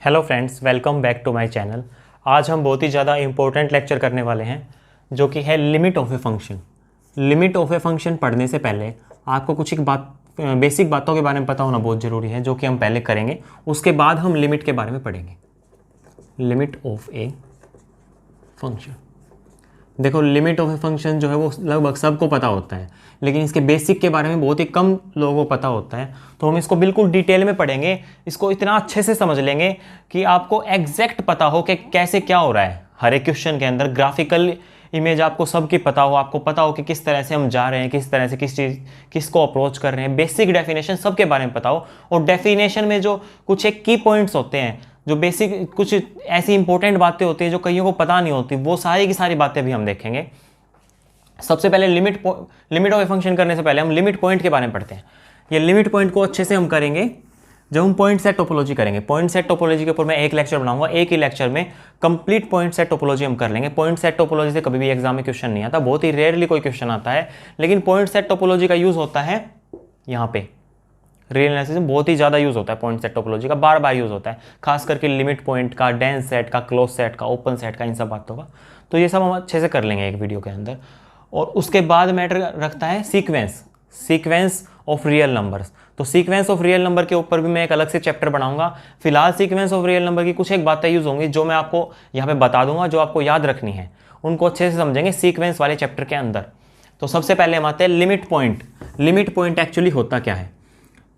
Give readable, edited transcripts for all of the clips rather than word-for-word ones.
Hello friends, welcome back to my channel. आज हम बहुत ही ज़्यादा इंपॉर्टेंट लेक्चर करने वाले हैं जो कि है limit of a function. Limit of a function पढ़ने से पहले आपको कुछ एक बेसिक बातों के बारे में पता होना बहुत ज़रूरी है, जो कि हम पहले करेंगे। उसके बाद हम लिमिट के बारे में पढ़ेंगे। लिमिट ऑफ ए फंक्शन, देखो लिमिट ऑफ ए फंक्शन जो है वो लगभग सबको पता होता है, लेकिन इसके बेसिक के बारे में बहुत ही कम लोगों को पता होता है। तो हम इसको बिल्कुल डिटेल में पढ़ेंगे, इसको इतना अच्छे से समझ लेंगे कि आपको एग्जैक्ट पता हो कि कैसे क्या हो रहा है। हर एक क्वेश्चन के अंदर ग्राफिकल इमेज आपको सबकी पता हो, आपको पता हो कि किस तरह से हम जा रहे हैं, किस तरह से किसको अप्रोच कर रहे हैं। बेसिक डेफिनेशन सबके बारे में पता हो, और डेफिनेशन में जो कुछ एक की पॉइंट्स होते हैं, जो बेसिक कुछ ऐसी इंपॉर्टेंट बातें होती हैं जो कईयों को पता नहीं होती, वो सारी की सारी बातें भी हम देखेंगे। सबसे पहले लिमिट ऑफ ए फंक्शन करने से पहले हम लिमिट पॉइंट के बारे में पढ़ते हैं। ये लिमिट पॉइंट को अच्छे से हम करेंगे जब हम पॉइंट सेट टोपोलॉजी करेंगे। पॉइंट सेट टोपोलॉजी के ऊपर मैं एक लेक्चर बनाऊंगा, एक ही लेक्चर में कंप्लीट पॉइंट सेट टोपोलॉजी हम कर लेंगे। पॉइंट सेट टोपोलॉजी से कभी भी एग्जाम में क्वेश्चन नहीं आता, बहुत ही रेयरली कोई क्वेश्चन आता है, लेकिन पॉइंट सेट टोपोलॉजी का यूज होता है यहाँ पे रियल एनालिसिस में। बहुत ही ज़्यादा यूज़ होता है पॉइंट सेट टोपोलॉजी का, बार बार यूज़ होता है, खास करके लिमिट पॉइंट का, डेंस सेट का, क्लोज सेट का, ओपन सेट का, इन सब बातों का। तो ये सब हम अच्छे से कर लेंगे एक वीडियो के अंदर। और उसके बाद मैटर रखता है सीक्वेंस ऑफ रियल नंबर्स। तो सीक्वेंस ऑफ रियल नंबर के ऊपर भी मैं एक अलग से चैप्टर बनाऊंगा। फिलहाल सीक्वेंस ऑफ रियल नंबर की कुछ एक बातें यूज़ होंगी जो मैं आपको यहाँ पे बता दूंगा, जो आपको याद रखनी है, उनको अच्छे से समझेंगे सीक्वेंस वाले चैप्टर के अंदर। तो सबसे पहले हम आते हैं limit point. Limit point actually होता क्या है?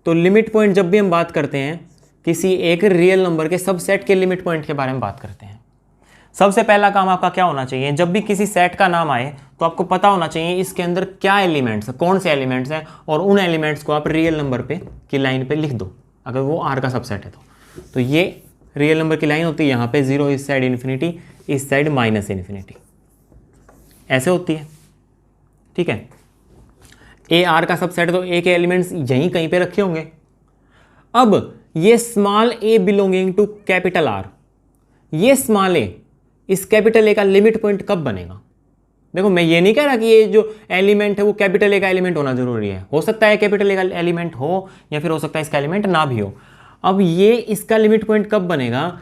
तो लिमिट पॉइंट जब भी हम बात करते हैं किसी एक रियल नंबर के सबसेट के लिमिट पॉइंट के बारे में बात करते हैं। सबसे पहला काम आपका क्या होना चाहिए? जब भी किसी सेट का नाम आए तो आपको पता होना चाहिए इसके अंदर क्या एलिमेंट्स है, कौन से एलिमेंट्स हैं, और उन एलिमेंट्स को आप रियल नंबर पे की लाइन पे लिख दो, अगर वो आर का सबसेट है तो ये रियल नंबर की लाइन होती है। यहाँ पे 0 इस साइड इन्फिनिटी, इस साइड -इन्फिनिटी, ऐसे होती है। ठीक है, ए आर का सबसेट, तो ए के एलिमेंट्स यहीं कहीं पे रखे होंगे। अब ये small A belonging to capital R, ये small A is capital A का लिमिट पॉइंट कब बनेगा? देखो मैं ये नहीं कह रहा कि ये जो एलिमेंट है वो कैपिटल ए का एलिमेंट होना जरूरी है। हो सकता है कैपिटल ए का एलिमेंट हो, या फिर हो सकता है इसका एलिमेंट ना भी हो। अब ये इसका लिमिट पॉइंट कब बनेगा?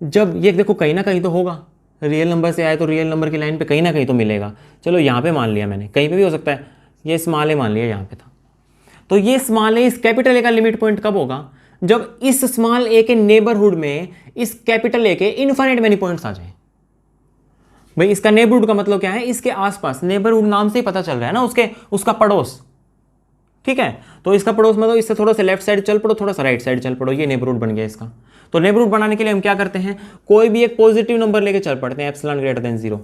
जब ये देखो कहीं ना कहीं तो होगा, रियल नंबर से आए तो रियल नंबर की लाइन पे कहीं ना कहीं तो मिलेगा। चलो यहाँ पे मान लिया मैंने, कहीं पे भी हो सकता है, ये स्मॉल ए मान लिया यहाँ पे था। तो ये small A is capital A का लिमिट पॉइंट कब होगा? जब इस स्मॉल ए के नेबरहुड में इस कैपिटल ए के इनफाइनाइट मेनी पॉइंट्स आ जाए। भाई इसका नेबरहुड का मतलब क्या है? इसके आसपास, नेबरहुड नाम से ही पता चल रहा है ना, उसका पड़ोस। ठीक है, तो इसका पड़ोस मतलब इससे थोड़ा सा लेफ्ट साइड चल पड़ो, थोड़ा सा राइट साइड चल पड़ो, ये नेबरहुड बन गया इसका। तो नेबरहुड बनाने के लिए हम क्या करते हैं? कोई भी एक पॉजिटिव नंबर लेके चल पड़ते हैं, एप्सिलॉन ग्रेटर देन 0,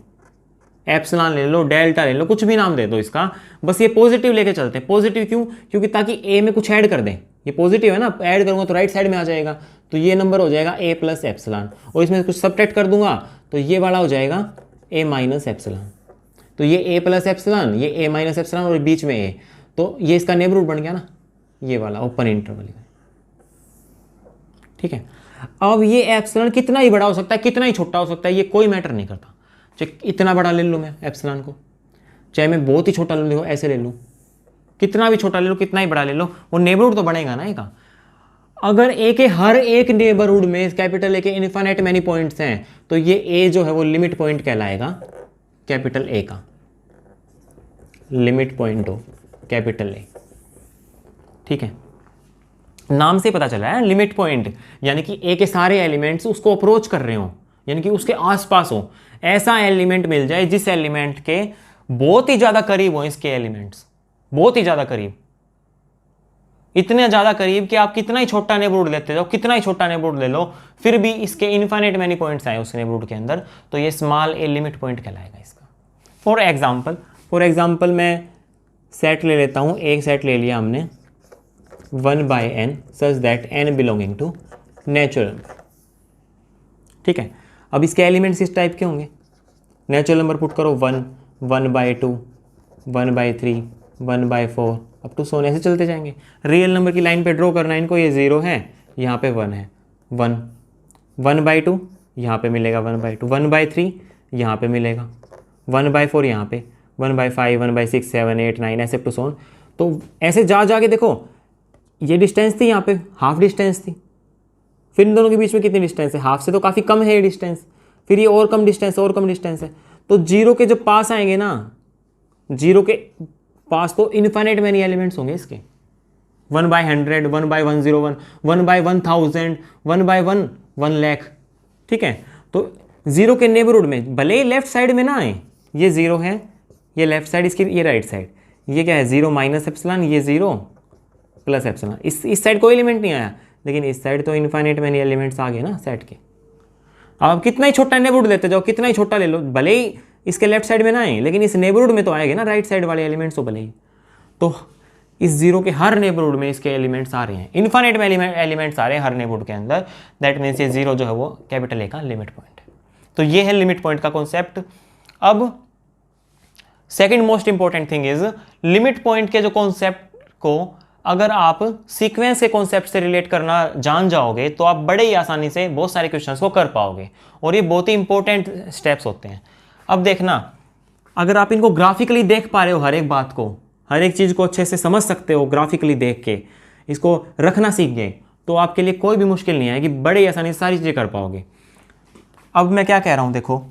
एप्सिलॉन ले लो, डेल्टा ले लो, कुछ भी नाम दे दो इसका, बस ये पॉजिटिव लेके चलते हैं। पॉजिटिव क्यों? क्योंकि ताकि ए में कुछ ऐड कर दें। ये पॉजिटिव है ना, ऐड करूंगा तो राइट साइड में आ जाएगा, तो ये नंबर हो जाएगा ए प्लस एप्सिलॉन, और इसमें कुछ सब्ट्रैक्ट कर दूंगा तो ये वाला हो जाएगा ए माइनस एप्सिलॉन। तो ये ए प्लस एप्सिलॉन, ये ए माइनस एप्सिलॉन, और बीच में ए, तो ये इसका नेबरहुड बन गया ना, ये वाला ओपन इंटरवल। ठीक है, अब ये एप्सिलॉन कितना ही बड़ा हो सकता है, कितना ही छोटा हो सकता है, ये कोई मैटर नहीं करता। चाहे इतना बड़ा ले लूँ मैं एप्सिलॉन को, चाहे मैं बहुत ही छोटा ले लूँ, ऐसे ले लूँ, कितना भी छोटा ले लो, कितना ही बड़ा ले लो, वो नेबरहुड तो बनेगा ना एक। अगर ए के हर एक नेबरहुड में कैपिटल ए के इनफाइनाइट मैनी पॉइंट्स हैं, तो ये ए जो है वो लिमिट पॉइंट कहलाएगा कैपिटल ए का, limit point of capital A. ठीक है, नाम से पता चला है लिमिट पॉइंट, यानी कि ए के सारे एलिमेंट्स उसको अप्रोच कर रहे हो, यानी कि उसके आसपास हो। ऐसा एलिमेंट मिल जाए जिस एलिमेंट के बहुत ही ज्यादा करीब हो इसके एलिमेंट्स, बहुत ही ज्यादा करीब, इतने ज्यादा करीब कि आप कितना ही छोटा नेबरहुड लेते जाओ, कितना ही छोटा नेबरहुड ले लो, फिर भी इसके इनफाइनाइट मैनी पॉइंट्स आए उस नेबरहुड के अंदर, तो ये स्मॉल ए लिमिट पॉइंट कहलाएगा इसका। फॉर एग्जाम्पल मैं सेट ले लेता हूं, एक सेट ले लिया हमने 1/n such that n belonging to natural. ठीक है, अब इसके एलिमेंट्स इस टाइप के होंगे। नेचुरल नंबर पुट करो 1, 1/2, 1/3, 1/4, अब टू सोने से चलते जाएंगे। रियल नंबर की लाइन पे ड्रॉ करना है इनको, ये 0 है, यहाँ पे 1 है, 1, 1/2 यहाँ पे मिलेगा, 1/2, 1/3 यहाँ पे मिलेगा, 1/4 यहाँ पे, 1/5, 1/6, 7, 8, 9, ऐसे टू सोन। तो ऐसे जा जाके देखो, ये डिस्टेंस थी, यहाँ पे हाफ डिस्टेंस थी, फिर इन दोनों के बीच में कितनी डिस्टेंस है, हाफ से तो काफ़ी कम है ये डिस्टेंस, फिर ये और कम डिस्टेंस और कम डिस्टेंस है। तो जीरो के जो पास आएंगे ना, जीरो के पास तो इन्फाइनाइट मैनी एलिमेंट्स होंगे इसके, 1/100, 1/101, 1/1000, 1/1, 1,00,000, ठीक है। तो जीरो के नेबरहुड में भले ही लेफ्ट साइड में ना आए, ये जीरो है, ये लेफ्ट साइड इसकी, ये राइट साइड, ये क्या है जीरो माइनस एप्सिलॉन, ये जीरो प्लस एप्सिलॉन, इस साइड कोई एलिमेंट नहीं आया, लेकिन इस साइड तो इन्फाइनाइट मैनी एलिमेंट्स आ गए ना सेट के। अब आप कितना ही छोटा नेबरहुड लेते जाओ, कितना ही छोटा ले लो, भले ही इसके लेफ्ट साइड में ना आए, लेकिन इस नेबरहुड में तो आएंगे ना राइट साइड वाले एलिमेंट्स, तो भले ही। तो इस जीरो के हर नेबरहुड में इसके एलिमेंट्स आ रहे हैं, इन्फाइनाइट में एलिमेंट्स आ रहे हैं हर नेबरहुड के अंदर। दैट मीन्स ये जीरो जो है वो कैपिटल ए का लिमिट पॉइंट है। तो ये है लिमिट पॉइंट का कॉन्सेप्ट। अब second most important thing is, limit point के जो कॉन्सेप्ट को अगर आप सीक्वेंस के कॉन्सेप्ट से रिलेट करना जान जाओगे तो आप बड़े ही आसानी से बहुत सारे क्वेश्चंस को कर पाओगे, और ये बहुत ही इंपॉर्टेंट स्टेप्स होते हैं। अब देखना, अगर आप इनको ग्राफिकली देख पा रहे हो, हर एक बात को, हर एक चीज़ को अच्छे से समझ सकते हो ग्राफिकली देख के, इसको रखना सीख गए, तो आपके लिए कोई भी मुश्किल नहीं आएगी, बड़े ही आसानी से सारी चीज़ें कर पाओगे। अब मैं क्या कह रहा हूँ, देखो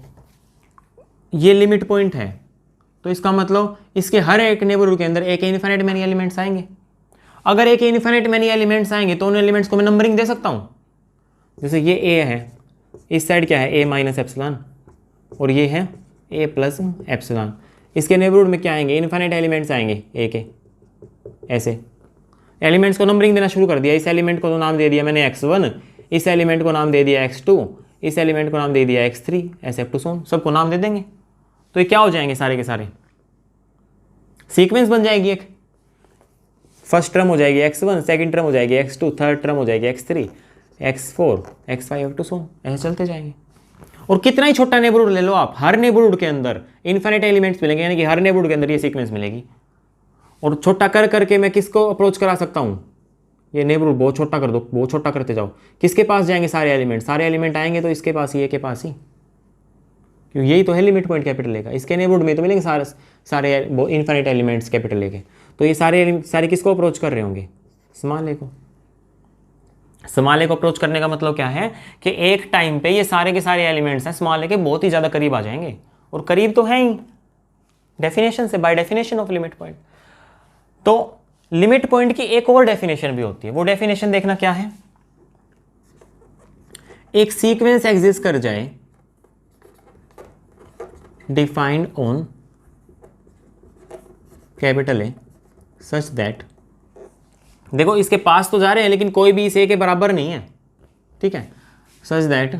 ये लिमिट पॉइंट है, तो इसका मतलब इसके हर एक नेबरहुड के अंदर एक इनफाइनाइट मैनी एलिमेंट्स आएंगे। अगर एक इनफाइनाइट मैनी एलिमेंट्स आएंगे तो उन एलिमेंट्स को मैं नंबरिंग दे सकता हूँ। जैसे ये ए है, इस साइड क्या है ए माइनस एप्सिलॉन, और ये है ए प्लस एप्सिलॉन। इसके नेबरहुड में क्या आएंगे, इनफाइनाइट एलिमेंट्स आएंगे ए के। ऐसे एलिमेंट्स को नंबरिंग देना शुरू कर दिया। इस एलिमेंट को तो नाम दे दिया मैंने x1, इस एलिमेंट को नाम दे दिया x2, इस एलिमेंट को नाम दे दिया x3, ऐसे अप टू सो ऑन, सबको नाम दे देंगे। तो ये क्या हो जाएंगे, सारे के सारे सीक्वेंस बन जाएगी। एक फर्स्ट टर्म हो जाएगी x1, सेकंड टर्म हो जाएगी x2, थर्ड टर्म हो जाएगी x3, x4, x5 up to so on, ऐसे चलते जाएंगे। और कितना ही छोटा नेबरहुड ले लो आप, हर नेबरहुड के अंदर इनफाइनाइट एलिमेंट्स मिलेंगे, यानी कि हर नेबरहुड के अंदर ये सीक्वेंस मिलेगी। और छोटा कर करके मैं किसको अप्रोच करा सकता हूँ, ये नेबरहुड बहुत छोटा कर दो, बहुत छोटा करते जाओ, किसके पास जाएंगे सारे एलिमेंट, सारे एलिमेंट आएंगे तो इसके पास ही, ए के पास ही, क्योंकि यही तो है लिमिट पॉइंट कैपिटल ए का। इसके नेबरहुड में तो मिलेंगे सारे इनफाइनाइट एलिमेंट्स कैपिटल ए के। तो ये सारे किसको अप्रोच कर रहे होंगे, स्मॉल ए को। स्मॉल ए को अप्रोच करने का मतलब क्या है कि एक टाइम पे ये सारे के सारे एलिमेंट्स हैं स्मॉल ए के बहुत ही ज़्यादा करीब आ जाएंगे, और करीब तो है ही डेफिनेशन से, by definition of limit point. तो लिमिट पॉइंट की एक और डेफिनेशन भी होती है, वो डेफिनेशन देखना क्या है, एक सीक्वेंस एग्जिस्ट कर जाए defined on capital A such that, देखो इसके पास तो जा रहे हैं लेकिन कोई भी इस ए के बराबर नहीं है, ठीक है, such that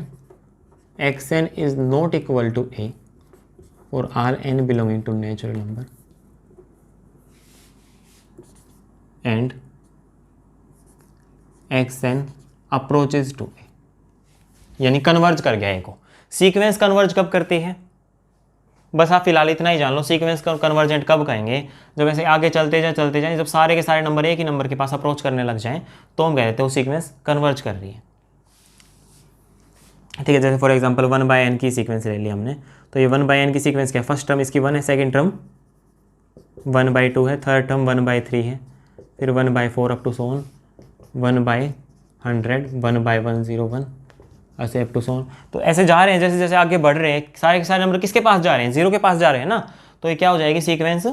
xn is not equal to a और Rn belonging to natural number and xn approaches to a, यानी कन्वर्ज कर गया ए को। सीक्वेंस कन्वर्ज कब करती है, बस आप फिलहाल इतना ही जान लो, सीक्वेंस कन्वर्जेंट कब कहेंगे, जब ऐसे आगे चलते जाए जब सारे के सारे नंबर एक ही नंबर के पास अप्रोच करने लग जाएं तो हम कहते हैं वो सीक्वेंस कन्वर्ज कर रही है, ठीक है। जैसे फॉर एग्जांपल 1/n की सीक्वेंस ले ली हमने, तो ये 1/n की सीक्वेंस क्या है, फर्स्ट टर्म इसकी 1 है, सेकंड टर्म 1/2 है, थर्ड टर्म 1/3 है, फिर 1/4 अप टू सो ऑन, 1/100, 1/101, ऐसे अप टू सो ऑन। तो ऐसे जा रहे हैं, जैसे जैसे आगे बढ़ रहे हैं सारे के सारे नंबर किसके पास जा रहे हैं, जीरो के पास जा रहे हैं ना, तो ये क्या हो जाएगी, सीक्वेंस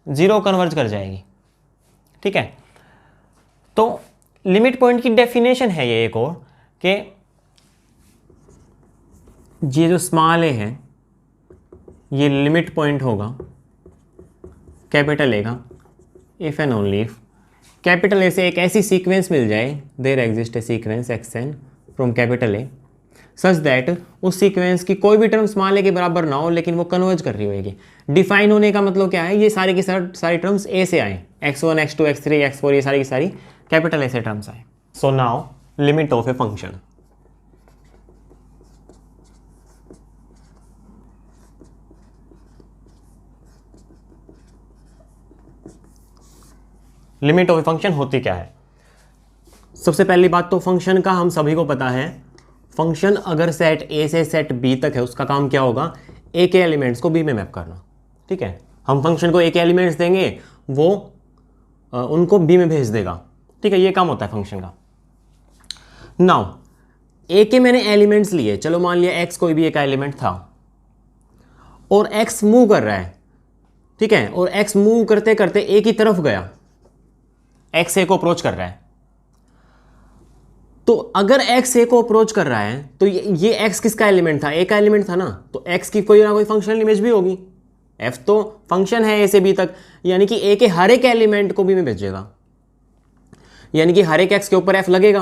जीरो कन्वर्ज कर जाएगी, ठीक है। तो लिमिट पॉइंट की डेफिनेशन है ये एक और, कि ये जो स्मॉल ए है ये लिमिट पॉइंट होगा कैपिटल ए का, if and only if capital A से एक ऐसी सीक्वेंस मिल जाए, there exist a sequence xn from capital A such that उस सीक्वेंस की कोई भी टर्म स्मॉल ए के बराबर ना हो लेकिन वो कन्वर्ज कर रही होगी। डिफाइन होने का मतलब क्या है, ये सारे की सारी टर्म्स ए से आए, x1, x2, x3, x4, ये सारी की सारी कैपिटल ए से टर्म्स आए। So now limit of a function, limit of a function होती क्या है। सबसे पहली बात तो फंक्शन का हम सभी को पता है, फंक्शन अगर सेट ए से सेट बी तक है उसका काम क्या होगा, ए के एलिमेंट्स को बी में मैप करना, ठीक है। हम फंक्शन को ए के एलिमेंट्स देंगे, वो उनको बी में भेज देगा, ठीक है, ये काम होता है फंक्शन का। नाउ ए के मैंने एलिमेंट्स लिए, चलो मान लिया एक्स कोई भी एक एलिमेंट था और एक्स मूव कर रहा है, ठीक है, और एक्स मूव करते करते ए की तरफ गया, एक्स ए को अप्रोच कर रहा है। तो अगर एक्स ए को अप्रोच कर रहा है तो ये एक्स किसका एलिमेंट था, ए का एलिमेंट था ना, तो एक्स की कोई ना कोई फंक्शनल इमेज भी होगी। एफ तो फंक्शन है ए से बी तक, यानी कि ए के हर एक एलिमेंट को भी मैं भेजेगा, यानी कि हर एक एक्स के ऊपर एफ लगेगा,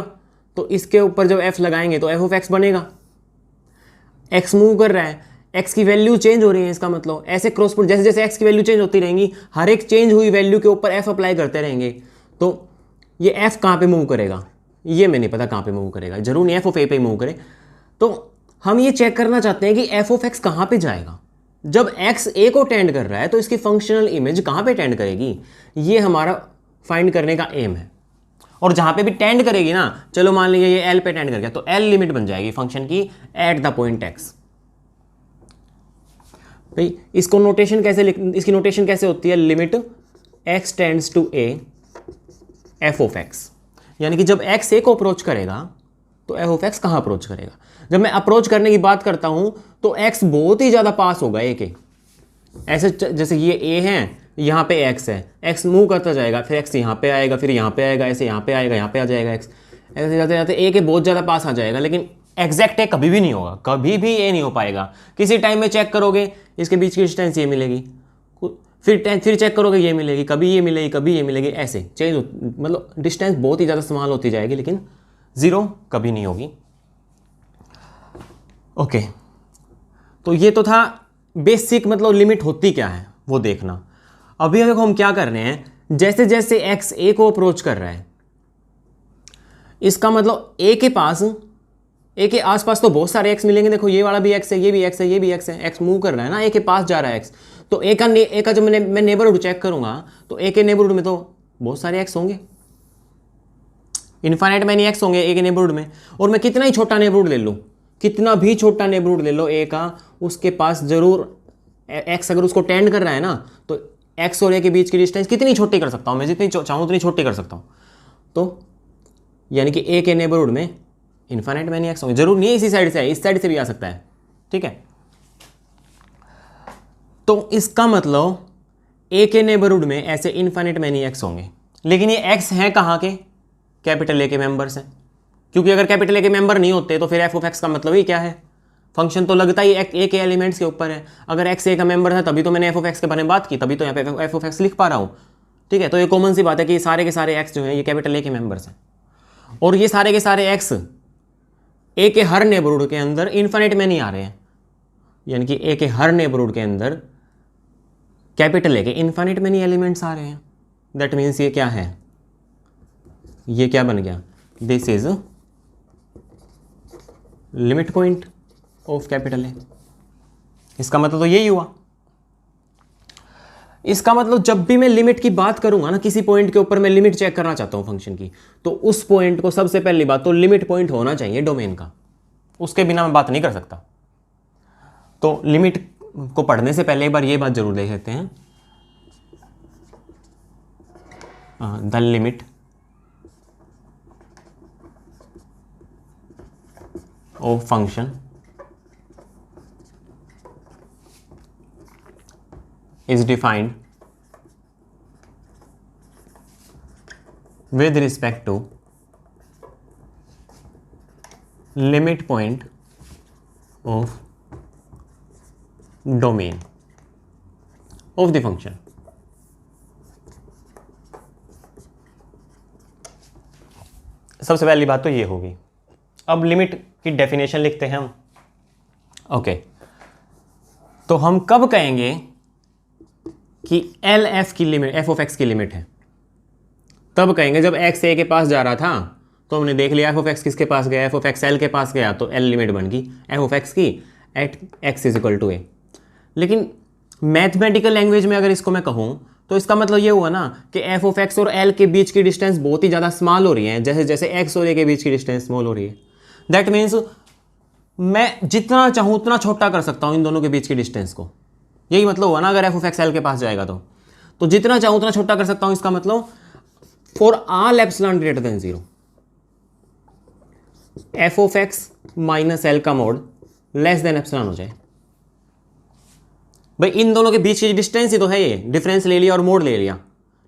तो इसके ऊपर जब एफ लगाएंगे तो एफ ऑफ एक्स बनेगा। एक्स मूव कर रहा है, एक्स की वैल्यू चेंज हो रही है, इसका मतलब ऐसे क्रॉस प्रोडक्ट जैसे जैसे एक्स की वैल्यू चेंज होती रहेंगी, हर एक चेंज हुई वैल्यू के ऊपर एफ अप्लाई करते रहेंगे, तो ये एफ कहाँ पे मूव करेगा, ये मैं नहीं पता कहाँ पे मूव करेगा, जरूर नहीं एफ ऑफ ए पे मूव करे। तो हम ये चेक करना चाहते हैं कि एफ ऑफ एक्स कहाँ पे जाएगा। जब एक्स ए को टेंड कर रहा है तो इसकी फंक्शनल इमेज कहाँ पे टेंड करेगी, ये हमारा फाइंड करने का एम है। और जहाँ पे भी टेंड करेगी ना, चलो मान लीजिए ये एल पे टेंड कर गया, तो एल लिमिट बन जाएगी फंक्शन की एट द पॉइंट एक्स। भाई इसको नोटेशन कैसे इसकी नोटेशन कैसे होती है, limit X tends to A F of X, यानी कि जब एक्स ए को अप्रोच करेगा तो एफ ऑफ एक्स कहाँ अप्रोच करेगा। जब मैं अप्रोच करने की बात करता हूं तो एक्स बहुत ही ज़्यादा पास होगा ए के, ऐसे जैसे ये ए है, यहाँ पे एक्स है, एक्स मूव करता जाएगा, फिर एक्स यहाँ पे आएगा, फिर यहाँ पे आएगा, ऐसे यहाँ पे आएगा, यहाँ पे आ जाएगा एक्स, ऐसे जाते जाते ए के बहुत ज़्यादा पास आ जाएगा, लेकिन एग्जैक्ट ए कभी भी नहीं होगा, कभी भी ए नहीं हो पाएगा। किसी टाइम में चेक करोगे इसके बीच की डिस्टेंस ये मिलेगी, फिर चेक करोगे ये मिलेगी, कभी ये मिलेगी, कभी ये मिलेगी, ऐसे चेंज मतलब डिस्टेंस बहुत ही ज़्यादा स्मॉल होती जाएगी, लेकिन ज़ीरो कभी नहीं होगी। ओके, तो ये तो था बेसिक, मतलब लिमिट होती क्या है वो देखना। अभी देखो हम क्या कर रहे हैं, जैसे जैसे एक्स ए को अप्रोच कर रहा है, इसका मतलब ए के पास, ए के आसपास तो बहुत सारे एक्स मिलेंगे। देखो ये वाला भी एक्स है, ये भी एक्स है, ये भी एक्स है, एक्स मूव कर रहा है ना, ए के पास जा रहा है एक्स, तो ए का जब मैं नेबरहुड चेक करूंगा तो ए के नेबरहुड में तो बहुत सारे एक्स होंगे, इनफाइनाइट मैनी एक्स होंगे ए के नेबरहुड में। और मैं कितना ही छोटा नेबरहुड ले लूँ, कितना भी छोटा नेबरहुड ले लो ए का, उसके पास जरूर एक्स अगर उसको टेंड कर रहा है ना, तो एक्स और ए के बीच की डिस्टेंस कितनी छोटी कर सकता हूँ मैं, जितनी चाहूँ उतनी छोटी कर सकता हूँ। तो यानी कि ए के नेबरहुड में इनफाइनाइट मैनी एक्स होंगे, जरूर नहीं है इसी साइड से है, इस साइड से भी आ सकता है, ठीक है। तो इसका मतलब ए के नेबरहुड में ऐसे इनफाइनाइट मैनी एक्स होंगे, लेकिन ये एक्स हैं कहाँ के, कैपिटल ए के मेंबर्स हैं, क्योंकि अगर कैपिटल ए के मेंबर नहीं होते तो फिर एफ ऑफ एक्स का मतलब ही क्या है, फंक्शन तो लगता ही ए के एलिमेंट्स के ऊपर है। अगर एक्स ए का मेंबर है तभी तो मैंने एफ ऑफ एक्स के बारे में बात की, तभी तो यहाँ पे एफ ऑफ एक्स लिख पा रहा हूँ, ठीक है। तो ये कॉमन सी बात है कि सारे के सारे एक्स जो हैं ये कैपिटल ए के मेंबर्स हैं, और ये सारे के सारे एक्स ए के हर नेबरहुड के अंदर इनफाइनाइट में नहीं आ रहे हैं, यानी कि ए के हर नेबरहुड के अंदर कैपिटल ए के इनफाइनाइट में नहीं एलिमेंट्स आ रहे हैं। दैट मीन्स ये क्या है, ये क्या बन गया, this is limit point of capital A. इसका मतलब तो यही हुआ। इसका मतलब जब भी मैं लिमिट की बात करूंगा ना, किसी पॉइंट के ऊपर मैं लिमिट चेक करना चाहता हूं फंक्शन की, तो उस पॉइंट को सबसे पहली बात तो लिमिट पॉइंट होना चाहिए डोमेन का, उसके बिना मैं बात नहीं कर सकता। तो लिमिट को पढ़ने से पहले एक बार ये बात जरूर देख लेते हैं, the limit of function is defined with respect to limit point of domain of the function। सबसे पहली बात तो ये होगी। अब लिमिट की डेफिनेशन लिखते हैं हम। ओके, तो हम कब कहेंगे कि एल एफ की लिमिट, एफ ऑफ एक्स की लिमिट है, तब कहेंगे जब एक्स ए के पास जा रहा था तो हमने देख लिया एफ ऑफ एक्स किसके पास गया, एफ ऑफ एक्स एल के पास गया, तो एल लिमिट बन गई एफ ऑफ एक्स की at x is equal to a. लेकिन मैथमेटिकल लैंग्वेज में अगर इसको मैं कहूँ तो इसका मतलब ये हुआ ना कि एफ ऑफ एक्स और एल के बीच की डिस्टेंस बहुत ही ज़्यादा स्मॉल हो रही है, जैसे जैसे एक्स और ए के बीच की डिस्टेंस स्मॉल हो रही है। दैट मीन्स मैं जितना चाहूँ उतना छोटा कर सकता हूँ इन दोनों के बीच की डिस्टेंस को। यही मतलब हुआ ना, अगर एफ ऑफ एक्स एल के पास जाएगा तो जितना चाहूँ उतना छोटा कर सकता हूँ। इसका मतलब for all epsilon greater than 0 F of x minus l का मोड लेस देन एप्सिलॉन हो जाए। भाई इन दोनों के बीच की डिस्टेंस ही तो है, ये डिफरेंस ले लिया और मोड ले लिया,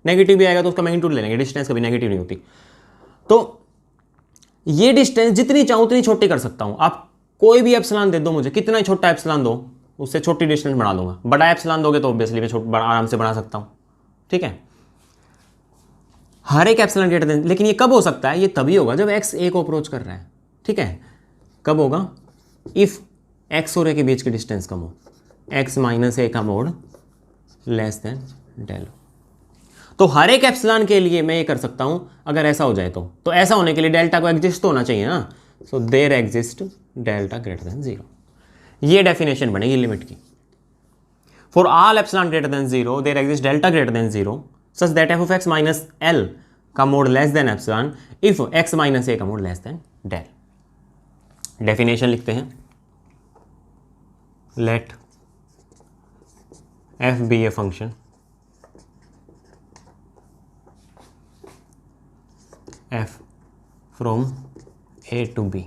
नेगेटिव भी आएगा तो उसका मैग्नीट्यूड ले लेंगे, डिस्टेंस कभी नेगेटिव नहीं होती। तो ये डिस्टेंस जितनी चाहूँ उतनी छोटी कर सकता हूँ। आप कोई भी एप्सिलॉन दे दो मुझे, कितना ही छोटा एप्सिलॉन दो, उससे छोटी डिस्टेंस बना दूंगा। बड़ा एप्सिलॉन दोगे तो ऑब्वियसली मैं आराम से बना सकता हूँ, ठीक है, हर एक एप्सिलॉन ग्रेटर देन। लेकिन ये कब हो सकता है? ये तभी होगा जब एक्स ए को अप्रोच कर रहा है, ठीक है। कब होगा? इफ एक्स और ए के बीच की डिस्टेंस कम हो, एक्स माइनस ए का मोड लेस देन डेल। तो हर एक एप्सिलॉन के लिए मैं ये कर सकता हूं अगर ऐसा हो जाए तो ऐसा होने के लिए डेल्टा को एग्जिस्ट तो होना चाहिए ना। So there exist delta greater than 0। ये डेफिनेशन बनेगी लिमिट की। For all epsilon greater than 0 there exist delta greater than 0 such that f of x minus l का mod less than epsilon if x minus a का mod less than del. Definition लिखते हैं, let f be a function f from a to b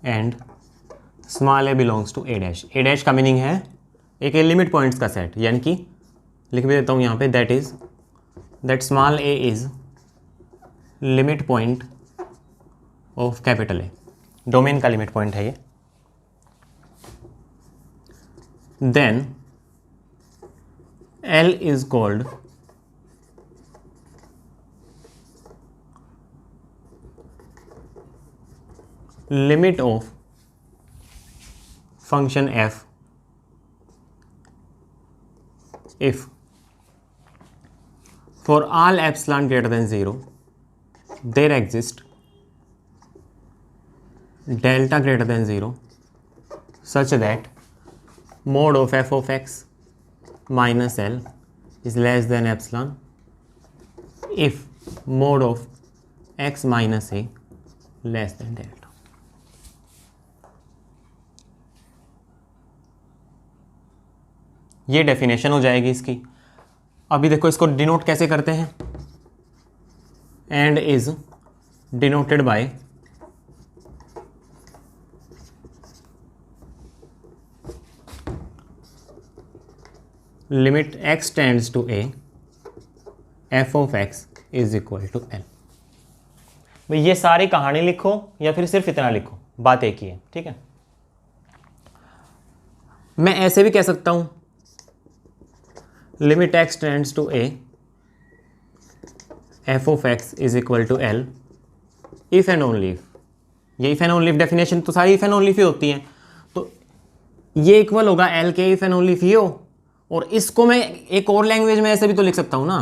and small a belongs to a dash। a dash का meaning है एक limit points का set, यानी कि लिख भी देता हूँ यहाँ पे, that small a is limit point of capital A. Domain का लिमिट पॉइंट है ये। Then L is called limit of function f if for all epsilon greater than 0 there exist delta greater than 0 such that mod of f of x minus L is less than epsilon if mod of x minus a less than delta। ये definition हो जाएगी इसकी। अभी देखो इसको denote कैसे करते हैं, and is denoted by limit x tends to a f of x is equal to l। भाई ये सारी कहानी लिखो या फिर सिर्फ इतना लिखो, बात एक ही है, ठीक है। मैं ऐसे भी कह सकता हूं limit x tends to a f of x is equal to l if and only if. ये if and only if definition तो सारी इफ एंड ओनली इफ ही होती हैं, तो ये इक्वल होगा l के इफ एंड ओनली इफ ही हो। और इसको मैं एक और लैंग्वेज में ऐसे भी तो लिख सकता हूं ना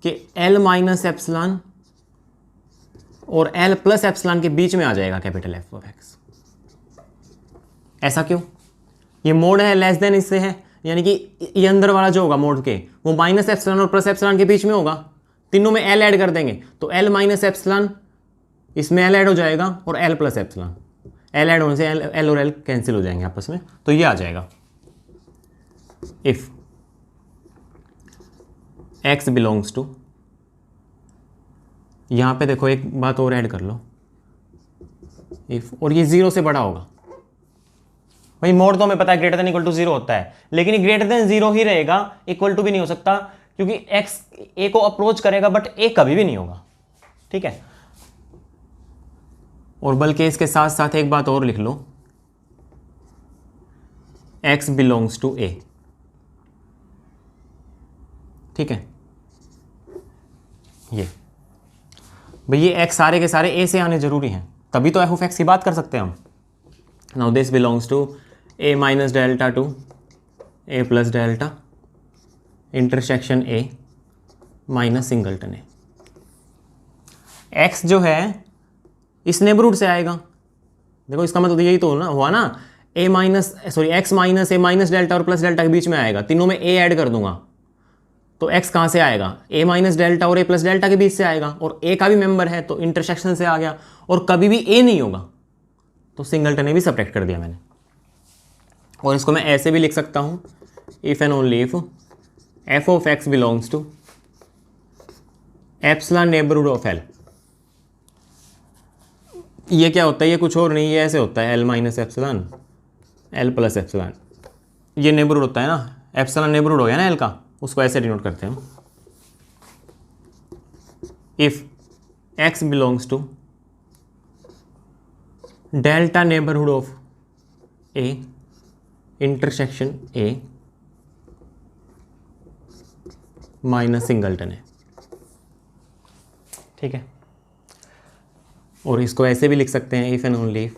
कि L माइनस एप्सिलॉन और L प्लस एप्सिलॉन के बीच में आ जाएगा कैपिटल F ऑफ X। ऐसा क्यों? ये मोड है लेस देन इससे है, यानी कि ये अंदर वाला जो होगा मोड के वो माइनस एप्सिलॉन और प्लस एप्सिलॉन के बीच में होगा। तीनों में L ऐड कर देंगे तो L माइनस एप्सिलॉन इसमें L ऐड हो जाएगा और L plus epsilon, L add होने से L और L कैंसिल हो जाएंगे आपस में, तो ये आ जाएगा इफ x बिलोंग्स टू, यहां पे देखो एक बात और ऐड कर लो, इफ, और ये 0 से बड़ा होगा। भाई मोड तो हमें पता है ग्रेटर देन इक्वल टू 0 होता है, लेकिन ये ग्रेटर देन 0 ही रहेगा, इक्वल टू भी नहीं हो सकता क्योंकि x a को अप्रोच करेगा बट a कभी भी नहीं होगा, ठीक है। और बल्कि इसके साथ साथ एक बात और लिख लो, x बिलोंग्स टू a, ठीक है। ये भाई ये x सारे के सारे a से आने जरूरी हैं, तभी तो f ऑफ x की बात कर सकते हैं हम। Now this belongs to a minus delta to a plus delta intersection a minus singleton a। x जो है इस नेबरहुड से आएगा, देखो इसका मतलब यही तो हुआ ना, a minus x minus a minus delta और प्लस डेल्टा के बीच में आएगा, तीनों में a ऐड कर दूंगा तो x कहाँ से आएगा? a माइनस डेल्टा और a प्लस डेल्टा के बीच से आएगा, और a का भी मेंबर है तो इंटरसेक्शन से आ गया, और कभी भी a नहीं होगा तो सिंगलटन ने भी सब्ट्रैक्ट कर दिया मैंने। और इसको मैं ऐसे भी लिख सकता हूँ, if and only if f of x belongs to epsilon neighbourhood of L. ये क्या होता है, ये कुछ और नहीं, ये ऐसे होता है L minus epsilon L plus epsilon. ये नेबरहुड होता है ना, एप्सिलॉन नेबरहुड हो गया ना एल का, उसको ऐसे डिनोट करते हैं हम। If x belongs to delta neighbourhood of a intersection a minus singleton है, ठीक है। और इसको ऐसे भी लिख सकते हैं, इफ एंड ओनली इफ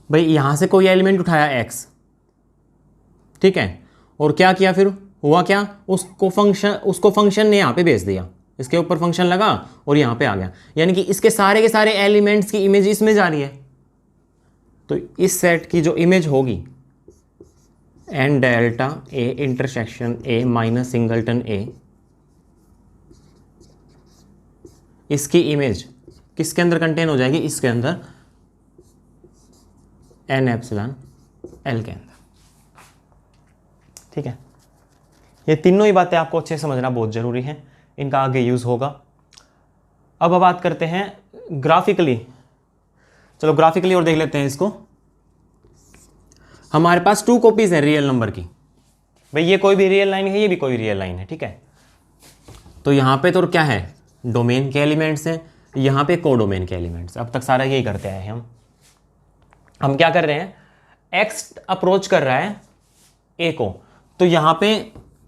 भाई यहां से कोई एलिमेंट उठाया एक्स, ठीक है, और क्या किया, फिर हुआ क्या, उसको फंक्शन ने यहाँ पे भेज दिया, इसके ऊपर फंक्शन लगा और यहाँ पे आ गया, यानी कि इसके सारे के सारे एलिमेंट्स की इमेज इसमें जा रही है। तो इस सेट की जो इमेज होगी N delta a intersection a minus singleton a, इसकी इमेज किसके अंदर कंटेन हो जाएगी, इसके अंदर एन एप्सिलॉन एल के अंदर, ठीक है। ये तीनों ही बातें आपको अच्छे से समझना बहुत ज़रूरी है, इनका आगे यूज़ होगा। अब बात करते हैं ग्राफिकली, चलो ग्राफिकली और देख लेते हैं इसको। हमारे पास 2 कॉपीज हैं रियल नंबर की, भाई ये कोई भी रियल लाइन है, ये भी कोई रियल लाइन है, ठीक है। तो यहाँ पे तो क्या है, डोमेन के एलिमेंट्स हैं, यहाँ पे कोडोमेन के एलिमेंट्स। अब तक सारा यही करते आए हैं हम क्या कर रहे हैं, एक्स अप्रोच कर रहा है ए को, तो यहाँ पे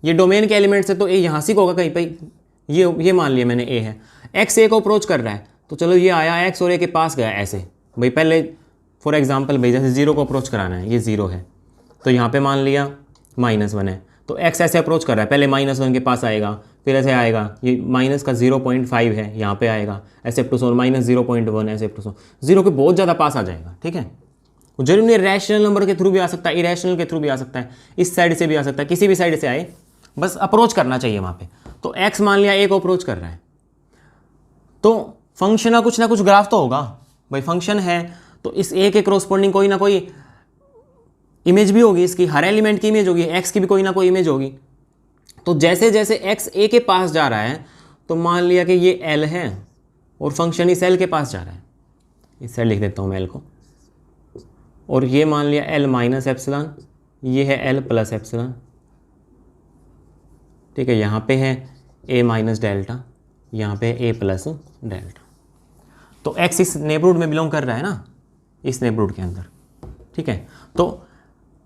ये डोमेन के एलिमेंट्स है, तो ए यहाँ से होगा कहीं पे, ये मान लिया मैंने ए है, एक्स ए को अप्रोच कर रहा है, तो चलो ये आया एक्स और ए के पास गया ऐसे, भाई पहले फॉर एग्जांपल भाई जैसे 0 को अप्रोच कराना है, ये 0 है, तो यहाँ पे मान लिया -1 है, तो एक्स ऐसे अप्रोच कर रहा है, पहले -1 के पास आएगा, फिर ऐसे आएगा, ये माइनस का 0.5 है, यहाँ पे आएगा ऐसे प्लस और -0.1 ऐसे प्लस 0 के बहुत ज़्यादा पास आ जाएगा, ठीक है। जरूर नहीं रैशनल नंबर के थ्रू भी आ सकता है, इरेशनल के थ्रू भी आ सकता है, इस साइड से भी आ सकता है, किसी भी साइड से आए, बस अप्रोच करना चाहिए वहाँ पे। तो एक्स मान लिया ए को अप्रोच कर रहा है, तो फंक्शन का कुछ ना कुछ ग्राफ तो होगा, भाई फंक्शन है तो इस ए के क्रॉसपोंडिंग कोई ना कोई इमेज भी होगी, इसकी हर एलिमेंट की इमेज होगी, एक्स की भी कोई ना कोई इमेज होगी। तो जैसे जैसे एक्स ए के पास जा रहा है, तो मान लिया कि ये एल है और फंक्शन इस एल के पास जा रहा है, इस साइड लिख देता हूँ मैं एल को, और ये मान लिया एल माइनस एप्सिलॉन, ये है एल प्लस एप्सिलॉन, ठीक है। यहाँ पे है ए माइनस डेल्टा, यहाँ पे ए प्लस डेल्टा। तो एक्स इस नेबरहुड में बिलोंग कर रहा है ना, इस नेबरहुड के अंदर, ठीक है। तो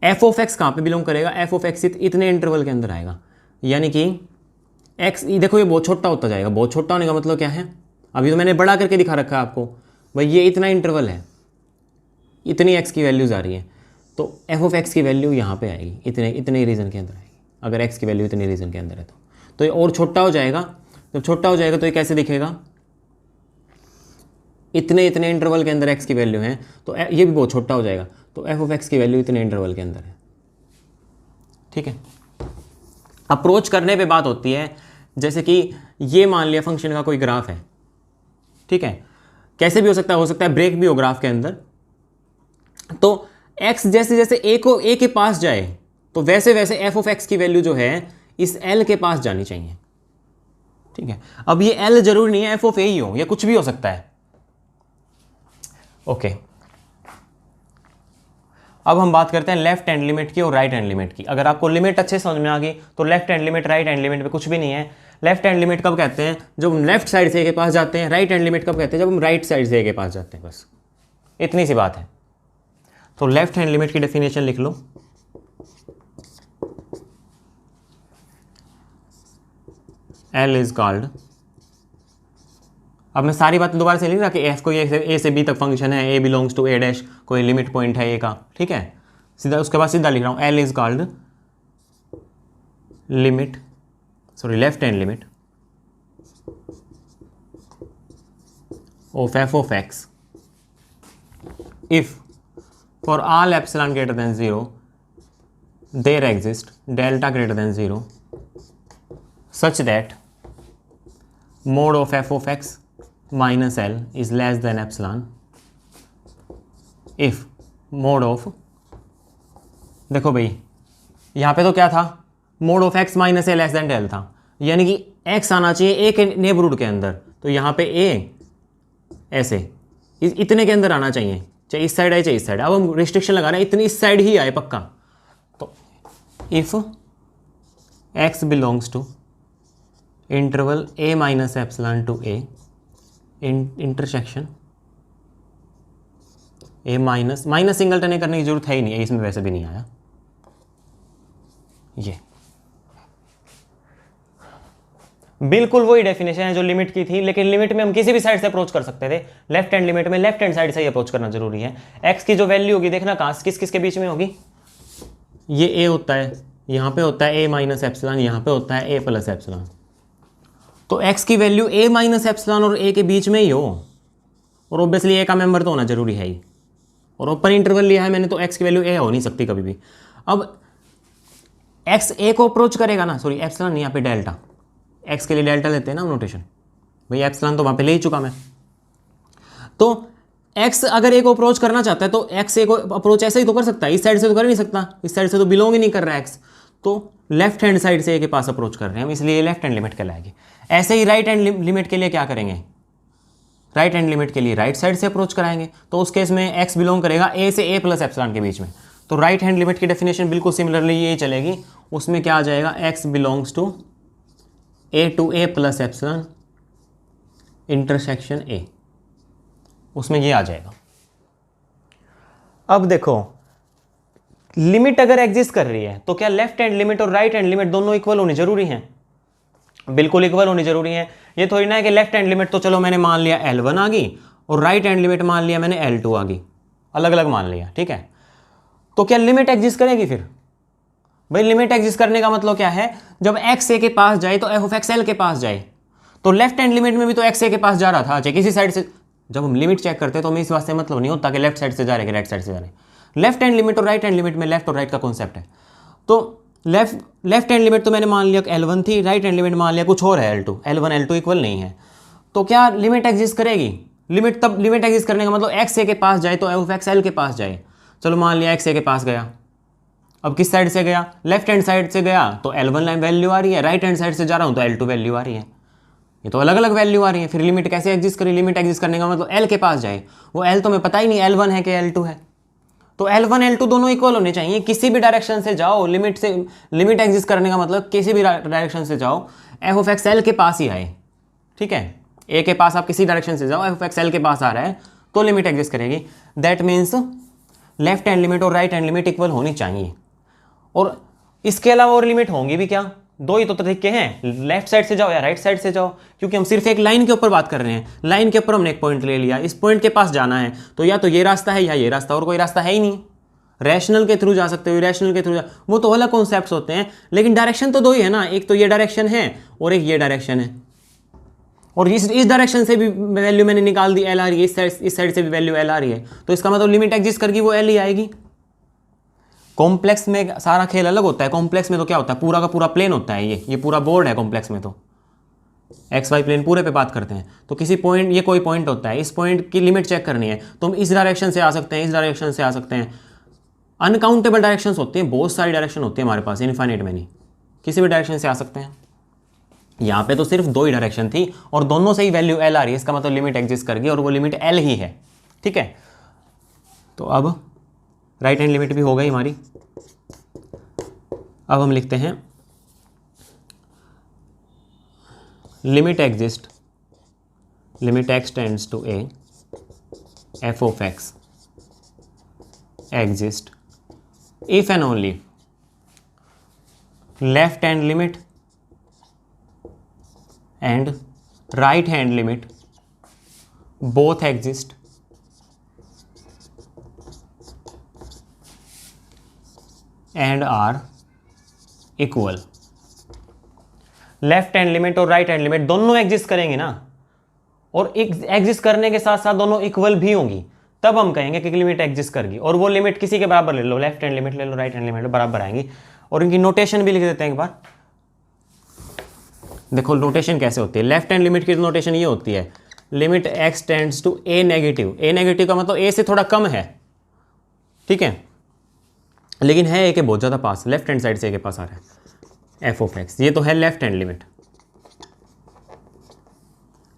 एफ ऑफ एक्स कहाँ पे बिलोंग करेगा, एफ ऑफ एक्स इतने इंटरवल के अंदर आएगा, यानी कि एक्स देखो ये बहुत छोटा होता जाएगा, बहुत छोटा होने का मतलब क्या है, अभी तो मैंने बड़ा करके दिखा रखा है आपको, भाई ये इतना इंटरवल है, इतनी एक्स की वैल्यूज आ रही है, तो एफ ऑफ एक्स की वैल्यू यहाँ पे आएगी, इतने रीजन के अंदर आएगी, अगर एक्स की वैल्यू इतने रीजन के अंदर है तो ये और छोटा हो जाएगा। जब छोटा हो जाएगा तो ये कैसे दिखेगा, इतने इंटरवल के अंदर एक्स की वैल्यू है, तो ये भी बहुत छोटा हो जाएगा, तो एफ ऑफ एक्स की वैल्यू इतने इंटरवल के अंदर है, ठीक है। अप्रोच करने पे बात होती है, जैसे कि ये मान लिया फंक्शन का कोई ग्राफ है, ठीक है, कैसे भी हो सकता है ब्रेक भी हो ग्राफ के अंदर, तो x जैसे जैसे ए के पास जाए, तो वैसे वैसे एफ ऑफ एक्स की वैल्यू जो है इस एल के पास जानी चाहिए, ठीक है। अब ये एल जरूरी नहीं है एफ ऑफ ए ही हो, या कुछ भी हो सकता है, ओके। अब हम बात करते हैं लेफ्ट हैंड लिमिट की और राइट हैंड लिमिट की। अगर आपको लिमिट अच्छे समझ में आ गई तो left hand limit right hand limit में कुछ भी नहीं है। लेफ्ट हैंड लिमिट कब कहते हैं, जब हम लेफ्ट साइड से ए के पास जाते हैं, राइट हैंड लिमिट कब कहते हैं, जब हम राइट साइड से ए के पास जाते हैं, बस इतनी सी बात है। तो लेफ्ट हैंड लिमिट की डेफिनेशन लिख लो, एल इज कॉल्ड, अब मैं सारी बातें दोबारा से लिख रहा कि एफ कोई ए से बी तक फंक्शन है, ए बिलोंग्स टू ए डैश, कोई लिमिट पॉइंट है ए का, ठीक है, सीधा उसके बाद सीधा लिख रहा हूँ, L is called limit, sorry left hand limit of f of x if for all epsilon greater than 0 there exist delta greater than 0 such that mod of f of x minus L is less than epsilon if mod of, देखो भाई यहाँ पे तो क्या था, mod of x minus L less than del था, यानी कि x आना चाहिए ए के नेबरहुड के अंदर, तो यहाँ पे a ऐसे इतने के अंदर आना चाहिए, चाहे इस साइड आए चाहे इस साइड। अब हम रिस्ट्रिक्शन लगा रहे हैं इतनी इस साइड ही आए पक्का। तो if x belongs to interval a minus epsilon to a intersection a minus singleton करने की जरूरत है ही नहीं है, इसमें वैसे भी नहीं आया। ये बिल्कुल वही डेफिनेशन है जो लिमिट की थी, लेकिन लिमिट में हम किसी भी साइड से अप्रोच कर सकते थे। लेफ्ट हैंड लिमिट में लेफ्ट हैंड साइड से ही अप्रोच करना जरूरी है। x की जो वैल्यू होगी देखना कहाँ किस किस के बीच में होगी, ये a होता है, यहाँ पे होता है a माइनस एप्सिलॉन, यहाँ पे होता है a प्लस एप्सिलॉन। तो x की वैल्यू a माइनस एप्सिलॉन और a के बीच में ही हो, और ऑब्वियसली a का मेंबर तो होना जरूरी है ही, और ओपन इंटरवल लिया है मैंने तो x की वैल्यू a हो नहीं सकती कभी भी। अब x a को अप्रोच करेगा ना, सॉरी एप्सिलॉन नहीं, यहाँ पे डेल्टा, x के लिए डेल्टा लेते हैं ना हम नोटेशन, भाई एप्सिलॉन तो वहाँ पे ले ही चुका मैं। तो x अगर a को अप्रोच करना चाहता है तो x a को अप्रोच ऐसे ही तो कर सकता है, इस साइड से तो कर नहीं सकता, इस साइड से तो बिलोंग ही नहीं कर रहा है x, तो लेफ्ट हैंड साइड से a के पास अप्रोच कर रहे हैं हम, इसलिए लेफ्ट हैंड लिमिट कहलाएगी। ऐसे ही राइट हैंड लिमिट के लिए क्या करेंगे, राइट हैंड लिमिट के लिए राइट साइड से अप्रोच कराएंगे, तो उस केस में x बिलोंग करेगा a से a प्लस एप्सिलॉन के बीच में। तो राइट हैंड लिमिट की डेफिनेशन बिल्कुल सिमिलरली यही चलेगी, उसमें क्या आ जाएगा, x belongs to a plus epsilon intersection a, उसमें ये आ जाएगा। अब देखो लिमिट अगर एग्जिस्ट कर रही है तो क्या लेफ्ट हैंड लिमिट और राइट हैंड लिमिट दोनों इक्वल होनी जरूरी है, बिल्कुल इक्वल होनी जरूरी है। ये थोड़ी ना है कि लेफ्ट हैंड लिमिट तो चलो मैंने मान लिया L1 आ गई और राइट हैंड लिमिट मान लिया मैंने L2 आ गई, अलग अलग मान लिया, ठीक है। तो क्या लिमिट एग्जिस्ट करेगी फिर, भाई लिमिट एग्जिस्ट करने का मतलब क्या है, जब x a के पास जाए तो f ऑफ x l के पास जाए। तो लेफ्ट हैंड लिमिट में भी तो x a के पास जा रहा था, चाहे किसी साइड से, जब हम लिमिट चेक करते हैं तो हमें इस वास्ते मतलब नहीं होता कि लेफ्ट साइड से जा रहे कि राइट साइड से जा रहे। लेफ्ट हैंड लिमिट और राइट हैंड लिमिट में लेफ्ट और राइट का कॉन्सेप्ट है। तो लेफ्ट हैंड लिमिट तो मैंने मान लिया L1 थी, राइट हैंड लिमिट मान लिया कुछ और है L2, L1 L2 इक्वल नहीं है। तो क्या लिमिट एग्जिस्ट करेगी, लिमिट तब लिमिट एग्जिस्ट करने का मतलब x a के पास जाए तो f ऑफ x l के पास जाए। चलो मान लिया x a के पास गया, अब किस साइड से गया, लेफ्ट हैंड साइड से गया तो L1 वैल्यू आ रही है, राइट हैंड साइड से जा रहा हूँ तो L2 वैल्यू आ रही है, ये तो अलग अलग वैल्यू आ रही है। फिर लिमिट कैसे एग्जिस्ट करी, लिमिट एग्जिस्ट करने का मतलब L के पास जाए, वो L तो मैं पता ही नहीं L1 है कि L2 है, तो L1 L2 दोनों इक्वल होने चाहिए, किसी भी डायरेक्शन से जाओ लिमिट से, लिमिट एग्जिस्ट करने का मतलब किसी भी डायरेक्शन से जाओ f ऑफ x l के पास ही आए, ठीक है। a के पास आप किसी डायरेक्शन से जाओ f ऑफ x l के पास आ रहा है तो लिमिट एग्जिस्ट करेगी। That means left hand limit और राइट हैंड लिमिट इक्वल होनी चाहिए। और इसके अलावा और लिमिट होंगी भी क्या, दो ही तो तरीके हैं, लेफ्ट साइड से जाओ या राइट साइड से जाओ, क्योंकि हम सिर्फ एक लाइन के ऊपर बात कर रहे हैं। लाइन के ऊपर हमने एक पॉइंट ले लिया, इस पॉइंट के पास जाना है तो या तो ये रास्ता है या ये रास्ता, और कोई रास्ता है ही नहीं। रैशनल के थ्रू जा सकते हो, इरेशनल के थ्रू जा, वो तो अलग कॉन्सेप्ट्स होते हैं, लेकिन डायरेक्शन तो दो ही है ना, एक तो ये डायरेक्शन है और एक ये डायरेक्शन है। और इस डायरेक्शन से भी वैल्यू मैंने निकाल दी L आ रही है, इस साइड से भी वैल्यू L आ रही है, तो इसका मतलब लिमिट एग्जिस्ट करके वो L ही आएगी। कॉम्प्लेक्स में सारा खेल अलग होता है, कॉम्प्लेक्स में तो क्या होता है, पूरा का पूरा प्लेन होता है, ये पूरा बोर्ड है कॉम्प्लेक्स में, तो एक्स वाई प्लेन पूरे पे बात करते हैं। तो किसी पॉइंट, ये कोई पॉइंट होता है, इस पॉइंट की लिमिट चेक करनी है तो हम इस डायरेक्शन से आ सकते हैं, इस डायरेक्शन से आ सकते हैं, अनकाउंटेबल डायरेक्शंस होती हैं, बहुत सारी डायरेक्शन होती है हमारे पास, इनफाइनाइट में नहीं, किसी भी डायरेक्शन से आ सकते हैं। यहाँ पे तो सिर्फ दो ही डायरेक्शन थी और दोनों से ही वैल्यू L आ रही है, इसका मतलब लिमिट एग्जिस्ट कर गई और वो लिमिट L ही है, ठीक है। तो अब राइट हैंड लिमिट भी हो गई हमारी। अब हम लिखते हैं limit exist, limit x tends to a, f of x exist if and only left hand limit and right hand limit both exist and are equal। Left hand limit और right hand limit दोनों exist करेंगे ना, और exist करने के साथ साथ दोनों इक्वल भी होंगी, तब हम कहेंगे कि लिमिट एग्जिस्ट करेगी। और वो लिमिट किसी के बराबर ले लो, लेफ्ट हैंड लिमिट ले लो, राइट हैंड लिमिट बराबर आएंगी। और इनकी नोटेशन भी लिख देते हैं एक बार, देखो नोटेशन कैसे होती है। लेफ्ट हैंड लिमिट की नोटेशन ये होती है, limit x tends to a negative, a negative का मतलब a से थोड़ा कम है, ठीक है, लेकिन है a के बहुत ज़्यादा पास, लेफ्ट हैंड साइड से a के पास आ रहा है, f ऑफ x, ये तो है लेफ्ट हैंड लिमिट,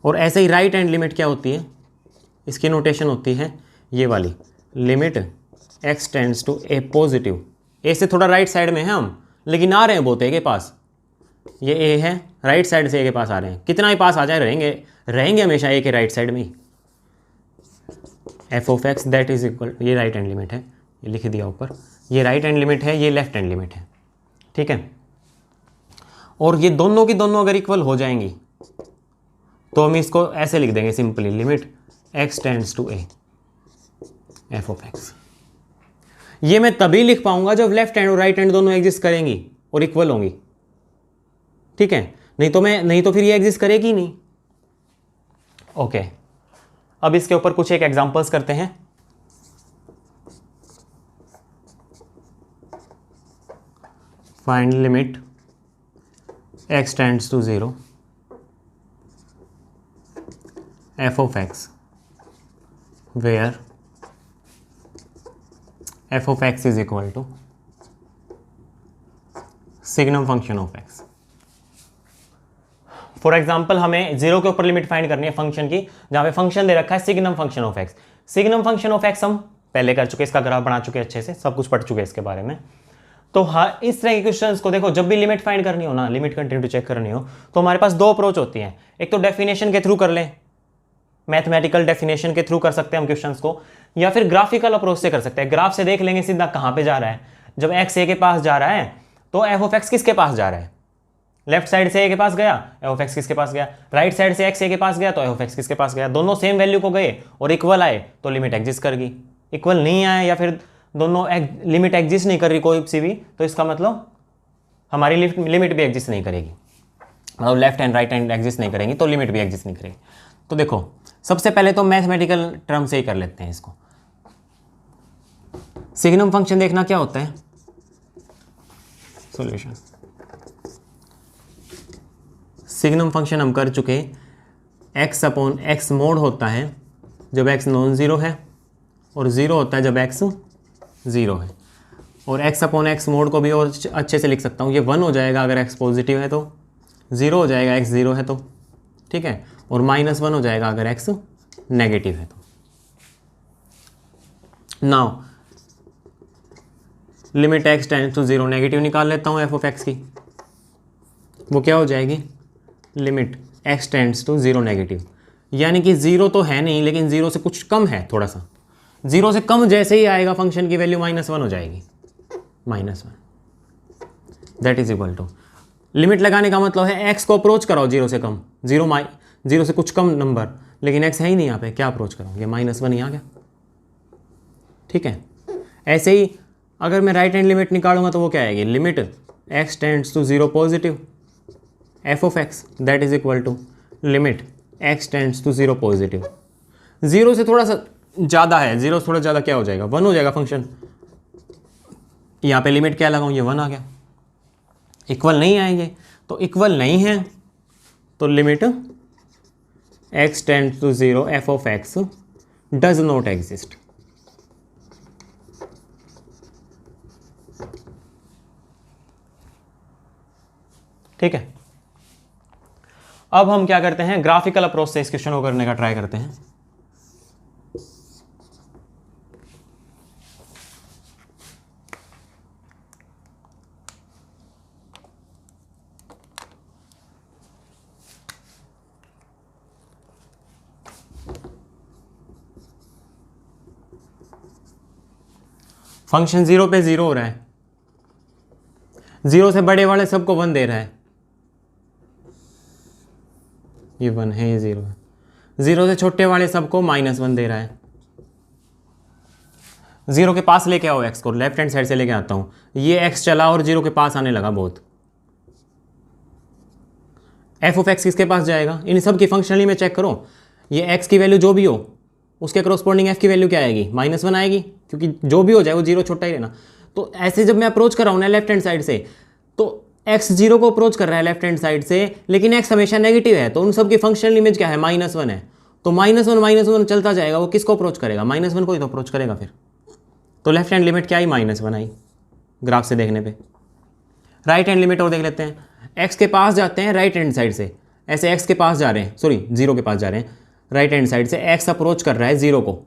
और ऐसे ही राइट हैंड लिमिट क्या होती है, इसकी नोटेशन होती है ये वाली, limit x tends to a positive. A से थोड़ा राइट साइड में है हम, लेकिन आ रहे हैं बहुत ए के पास, ये ए है, राइट साइड से ए के पास आ रहे हैं, कितना ही पास आ जाए रहेंगे हमेशा ए के राइट साइड में ही। F of x that is equal, ये राइट हैंड लिमिट है, ये लिख दिया ऊपर, ये राइट हैंड लिमिट है, ये लेफ्ट हैंड लिमिट है, ठीक है। और ये दोनों की दोनों अगर इक्वल हो जाएंगी तो हम इसको ऐसे लिख देंगे simply, limit x tends to A F of x. ये मैं तभी लिख पाऊंगा जब लेफ्ट हैंड और राइट हैंड दोनों एग्जिस्ट करेंगी और इक्वल होंगी, ठीक है, नहीं तो फिर ये एग्जिस्ट करेगी नहीं। ओके, अब इसके ऊपर कुछ एक एग्जांपल्स करते हैं। Find limit x tends to 0 f of x where f of x is equal to signum function of x। For example हमें 0 के ऊपर लिमिट फाइंड करनी है फंक्शन की, जहां पे फंक्शन दे रखा है signum function of x। Signum function of x हम पहले कर चुके, इसका ग्राफ बना चुके, अच्छे से सब कुछ पढ़ चुके इसके बारे में। तो हाँ, इस तरह के क्वेश्चंस को देखो, जब भी लिमिट फाइंड करनी हो ना, लिमिट कंटिन्यूटी चेक करनी हो, तो हमारे पास दो अप्रोच होती हैं। एक तो डेफिनेशन के थ्रू कर लें, मैथमेटिकल डेफिनेशन के थ्रू कर सकते हैं हम क्वेश्चंस को, या फिर ग्राफिकल अप्रोच से कर सकते हैं। ग्राफ से देख लेंगे सीधा कहाँ पे जा रहा है। जब x a के पास जा रहा है तो f ऑफ x किसके पास जा रहा है, लेफ्ट साइड से a के पास गया, f ऑफ x किसके पास गया, राइट साइड से x a के पास गया तो f ऑफ x किसके पास गया। दोनों सेम वैल्यू को गए और इक्वल आए तो लिमिट एग्जिस्ट करेगी। इक्वल नहीं आए या फिर दोनों लिमिट एग्जिस्ट नहीं कर रही कोई सी भी, तो इसका मतलब हमारी लिमिट भी एग्जिस्ट नहीं करेगी, मतलब left hand right hand exist नहीं करेंगी तो लिमिट भी एग्जिस्ट नहीं करेगी। तो देखो, सबसे पहले तो मैथमेटिकल टर्म से ही कर लेते हैं इसको। सिग्नम फंक्शन देखना क्या होता है, सॉल्यूशन। सिग्नम फंक्शन हम कर चुके, x अपॉन एक्स मोड होता है जब x नॉन ज़ीरो है, और ज़ीरो होता है जब x ज़ीरो है। और x अपॉन एक्स मोड को भी और अच्छे से लिख सकता हूँ, ये 1 हो जाएगा अगर x पॉजिटिव है तो, 0 हो जाएगा x ज़ीरो है तो, ठीक है, और -1 हो जाएगा अगर x नेगेटिव है तो। Now limit x tends to 0 negative निकाल लेता हूँ f ऑफ x की, वो क्या हो जाएगी, limit x tends to 0 negative, यानी कि 0 तो है नहीं लेकिन 0 से कुछ कम है, थोड़ा सा 0 से कम जैसे ही आएगा फंक्शन की वैल्यू -1 हो जाएगी, -1 that is equal to. Limit लगाने का मतलब है x को अप्रोच कराओ 0 से कम, 0 से कुछ कम नंबर, लेकिन x है ही नहीं यहाँ पे, क्या अप्रोच कराओ, ये -1 ही आ गया, ठीक है। ऐसे ही अगर मैं राइट हैंड लिमिट निकालूंगा तो वो क्या आएगी, limit x tends to 0 positive f of x that is equal to limit x tends to 0 positive. 0 से थोड़ा सा ज़्यादा है, 0 से थोड़ा ज़्यादा क्या हो जाएगा, 1 हो जाएगा फंक्शन। यहाँ पे लिमिट क्या लगाऊँ, ये 1 आ गया। इक्वल नहीं आएंगे, तो इक्वल नहीं है तो limit x tends to 0 f of x does not exist. ठीक है, अब हम क्या करते हैं, ग्राफिकल अप्रोच से इस क्वेश्चन को करने का ट्राई करते हैं। फंक्शन 0 पे 0 हो रहा है, 0 से बड़े वाले सबको 1 दे रहा है, ये 1 है, ये 0 है। 0 से छोटे वाले सबको -1 दे रहा है। 0 के पास लेके आओ x को, लेफ्ट हैंड साइड से लेके आता हूँ, ये x चला और 0 के पास आने लगा बहुत। f ऑफ x किसके पास जाएगा, इन सब की फंक्शनली में चेक करो, ये x की वैल्यू जो भी हो उसके करस्पॉन्डिंग f की वैल्यू क्या आएगी, -1 आएगी, क्योंकि जो भी हो जाए वो 0 छोटा ही रहना। तो ऐसे जब मैं अप्रोच कर रहा हूँ ना लेफ्ट हैंड साइड से, तो x 0 को अप्रोच कर रहा है लेफ्ट हैंड साइड से, लेकिन x हमेशा नेगेटिव है, तो उन सब की फंक्शनल इमेज क्या है, -1 है। तो -1 चलता जाएगा, वो किसको अप्रोच करेगा, -1 को ही तो अप्रोच करेगा फिर। तो लेफ्ट हैंड लिमिट क्या आई, -1 आई ग्राफ से देखने पे। राइट हैंड लिमिट और देख लेते हैं, x के पास जाते हैं राइट हैंड साइड से, ऐसे x के पास जा रहे हैं, सॉरी 0 के पास जा रहे हैं, राइट हैंड साइड से x अप्रोच कर रहा है 0 को,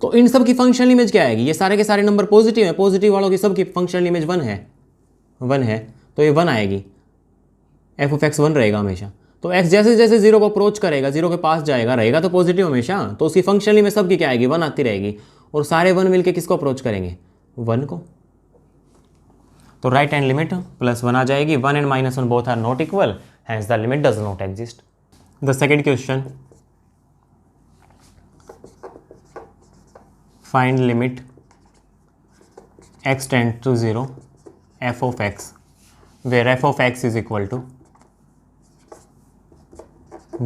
तो इन सब की फंक्शनल इमेज क्या आएगी? ये सारे के सारे नंबर पॉजिटिव है, पॉजिटिव वालों की सब की फंक्शनल इमेज 1 है, 1 है, तो ये 1 आएगी, एफ ऑफ एक्स 1 रहेगा हमेशा। तो x जैसे जैसे 0 को अप्रोच करेगा, 0 के पास जाएगा, रहेगा तो पॉजिटिव हमेशा, तो उसकी फंक्शनल इमेज सब की क्या आएगी? 1 आती रहेगी, और सारे 1 मिलके किसको अप्रोच करेंगे? 1 को। तो राइट हैंड लिमिट +1 आ जाएगी। 1 and -1 both are not equal, hence the limit does not exist. The second question, find limit x tends to 0 f of x where f of x is equal to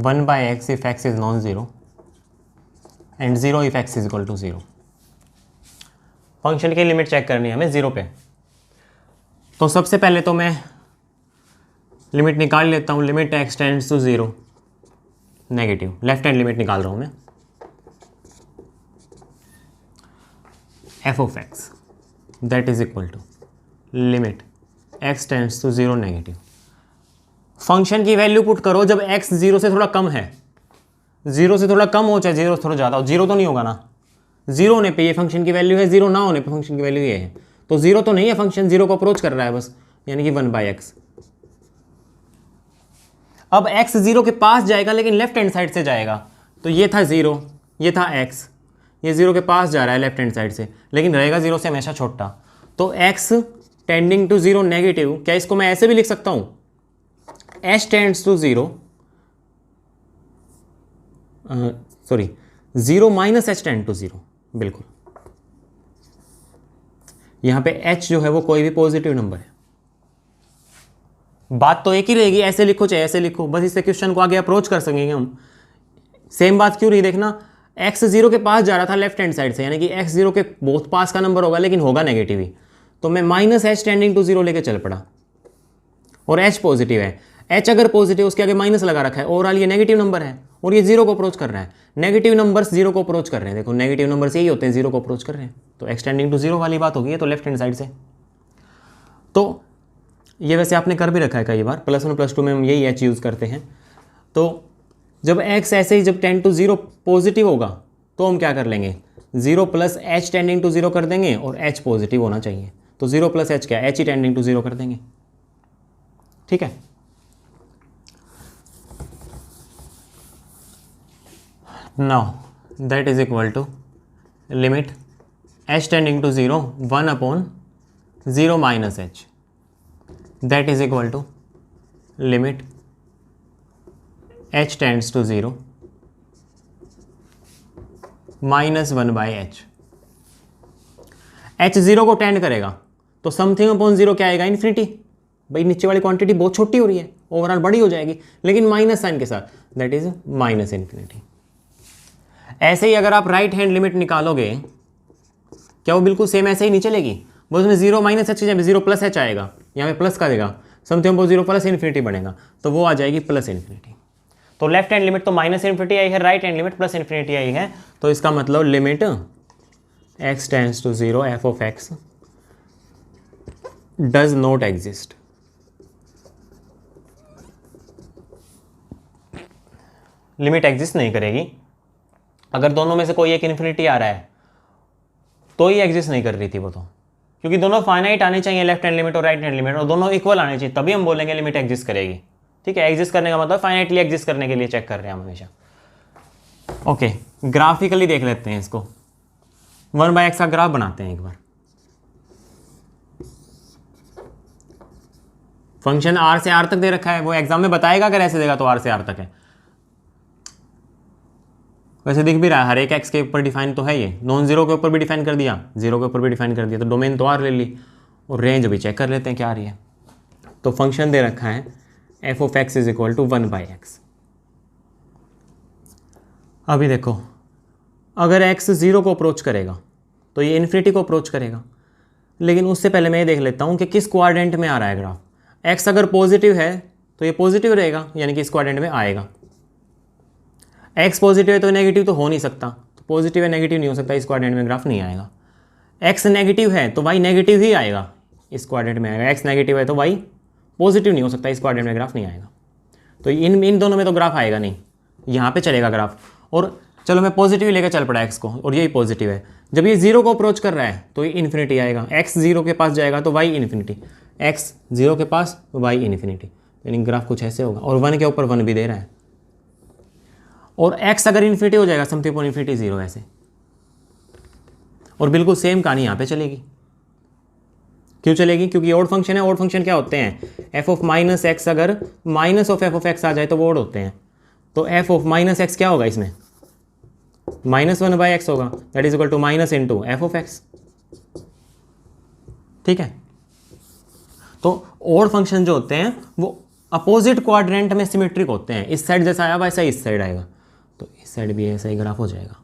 1/x if x is non-zero and 0 if x is equal to 0। Function की limit check करनी है हमें 0 पे। तो सबसे पहले तो मैं लिमिट निकाल लेता हूँ, limit x tends to 0 negative, left hand limit निकाल रहा हूँ मैं, f of x that is equal to limit x tends to 0 negative. Function की वैल्यू पुट करो जब x 0 से थोड़ा कम है, 0 से थोड़ा कम हो चाहे 0 से थोड़ा ज़्यादा हो, 0 तो नहीं होगा ना, 0 होने पे ये फंक्शन की वैल्यू है, 0 ना होने पे फंक्शन की वैल्यू ये है, तो 0 तो नहीं है, फंक्शन 0 को अप्रोच कर रहा है बस, यानी कि 1/x। अब x 0 के पास जाएगा लेकिन लेफ्ट हैंड साइड से जाएगा, तो ये था 0, ये था x, ये 0 के पास जा रहा है लेफ्ट हैंड साइड से, लेकिन रहेगा 0 से हमेशा छोटा, तो x टेंडिंग टू 0 नेगेटिव, क्या इसको मैं ऐसे भी लिख सकता हूँ, h tends to 0 sorry 0 minus h tend to 0, बिल्कुल यहां पे h जो है वो कोई भी पॉजिटिव नंबर है, बात तो एक ही रहेगी, ऐसे लिखो चाहे ऐसे लिखो, बस इससे क्वेश्चन को आगे अप्रोच कर सकेंगे हम। सेम बात क्यों रही, देखना x 0 के पास जा रहा था लेफ्ट हैंड साइड से, यानी कि x 0 के बहुत पास का नंबर होगा लेकिन होगा नेगेटिव ही, तो मैं -h टेंडिंग टू 0 लेके चल पड़ा, और h पॉजिटिव है, h अगर पॉजिटिव उसके आगे माइनस लगा रखा है, ओवरऑल ये नेगेटिव नंबर है और ये 0 को अप्रोच कर रहा है, नेगेटिव नंबर्स 0 को अप्रोच कर रहे हैं, देखो नेगेटिव नंबर्स यही होते हैं 0 को अप्रोच कर रहे हैं, तो x टेंडिंग टू 0 वाली बात होगी, तो लेफ्ट हैंड साइड से। तो ये वैसे आपने कर भी रखा है कई बार, +1 +2 में हम यही h यूज़ करते हैं। तो जब x ऐसे ही जब टेंड टू 0 पॉजिटिव होगा तो हम क्या कर लेंगे, 0 + h टेंडिंग टू 0 कर देंगे, और h पॉजिटिव होना चाहिए, तो 0 + h क्या, h ही टेंडिंग टू 0 कर देंगे, ठीक है। Now that is equal to limit h tending to 0 1/0 minus h, that is equal to limit h tends to 0 -1/h। h 0 को टेंड करेगा तो समथिंग अपॉन 0 क्या आएगा, इन्फिनिटी, भाई नीचे वाली क्वांटिटी बहुत छोटी हो रही है, ओवरऑल बड़ी हो जाएगी, लेकिन माइनस साइन के साथ, दैट इज -इन्फिनिटी। ऐसे ही अगर आप राइट हैंड लिमिट निकालोगे, क्या वो बिल्कुल सेम ऐसे ही नहीं चलेगी, वो उसमें 0 - h की जगह 0 + h आएगा, यहाँ पे प्लस का देगा, समथिंग अपॉन 0 + इन्फिनिटी बनेगा, तो वो आ जाएगी +इन्फिनिटी। तो लेफ्ट हैंड लिमिट तो -इन्फिनिटी आई है, राइट हैंड लिमिट +इन्फिनिटी आई है, तो इसका मतलब limit x tends to 0 f of x does not exist. Limit exist नहीं करेगी, अगर दोनों में से कोई एक इन्फिनिटी आ रहा है तो ही एग्जिस्ट नहीं कर रही थी वो, तो क्योंकि दोनों फाइनाइट आने चाहिए, लेफ्ट हैंड लिमिट और राइट हैंड लिमिट, और दोनों इक्वल आने चाहिए, तभी हम बोलेंगे लिमिट एग्जिस्ट करेगी, ठीक है। एग्जिस्ट करने का मतलब फाइनाइटली एग्जिस्ट करने के लिए चेक कर रहे हैं हम हमेशा। ओके, ग्राफिकली देख लेते हैं इसको, 1/x का ग्राफ बनाते हैं एक बार। फंक्शन r से r तक दे रखा है, वो एग्जाम में बताएगा, अगर ऐसे देगा तो r से r तक है, वैसे दिख भी रहा है, हर एक x के ऊपर डिफाइन तो है, ये नॉन जीरो के ऊपर भी डिफाइन कर दिया, 0 के ऊपर भी डिफाइन कर दिया, तो डोमेन तो r ले ली, और रेंज भी चेक कर लेते हैं क्या आ रही है। तो फंक्शन दे रखा है f of x is equal to 1/x। अभी देखो, अगर x 0 को अप्रोच करेगा तो ये इन्फिनिटी को अप्रोच करेगा, लेकिन उससे पहले मैं ये देख लेता हूँ कि किस क्वाड्रेंट में आ रहा है ग्राफ। x अगर पॉजिटिव है तो ये पॉजिटिव रहेगा, यानी कि इस क्वाड्रेंट में आएगा। x पॉजिटिव है तो नेगेटिव तो हो नहीं सकता, तो पॉजिटिव है नेगेटिव नहीं हो सकता, इस क्वाड्रेंट में ग्राफ नहीं आएगा। x नेगेटिव है तो y नेगेटिव ही आएगा, इस क्वाड्रेंट में आएगा। x नेगेटिव है तो y पॉजिटिव नहीं हो सकता, इस क्वाड्रेंट में ग्राफ नहीं आएगा। तो इन दोनों में तो ग्राफ आएगा नहीं, यहाँ पे चलेगा ग्राफ। और चलो मैं पॉजिटिव लेकर चल पड़ा एक्स को, और यही पॉजिटिव है। जब ये जीरो को अप्रोच कर रहा है तो ये इन्फिनिटी आएगा, एक्स जीरो के पास जाएगा तो वाई इन्फिनिटी, एक्स जीरो के पास वाई इन्फिनिटी, यानी ग्राफ कुछ ऐसे होगा। और 1 के ऊपर 1 भी दे रहा है, और एक्स अगर इन्फिनिटी हो जाएगा समथिंग अपॉन इन्फिनिटी जीरो ऐसे। और बिल्कुल सेम कहानी यहाँ पे चलेगी। क्यों चलेगी? क्योंकि ओड फंक्शन है। ओड फंक्शन क्या होते हैं? एफ ऑफ माइनस एक्स अगर minus of f of x आ जाए तो वो ओड होते हैं। तो एफ ऑफ माइनस एक्स क्या होगा इसमें? -1 बाई एक्स होगा, that is equal to minus into f of x. ठीक है, तो ओड फंक्शन जो होते हैं वो अपोजिट क्वाड्रेंट में सिमेट्रिक होते हैं। इस साइड जैसा आया वैसा इस साइड आएगा, तो इस साइड भी ऐसा ही ग्राफ हो जाएगा।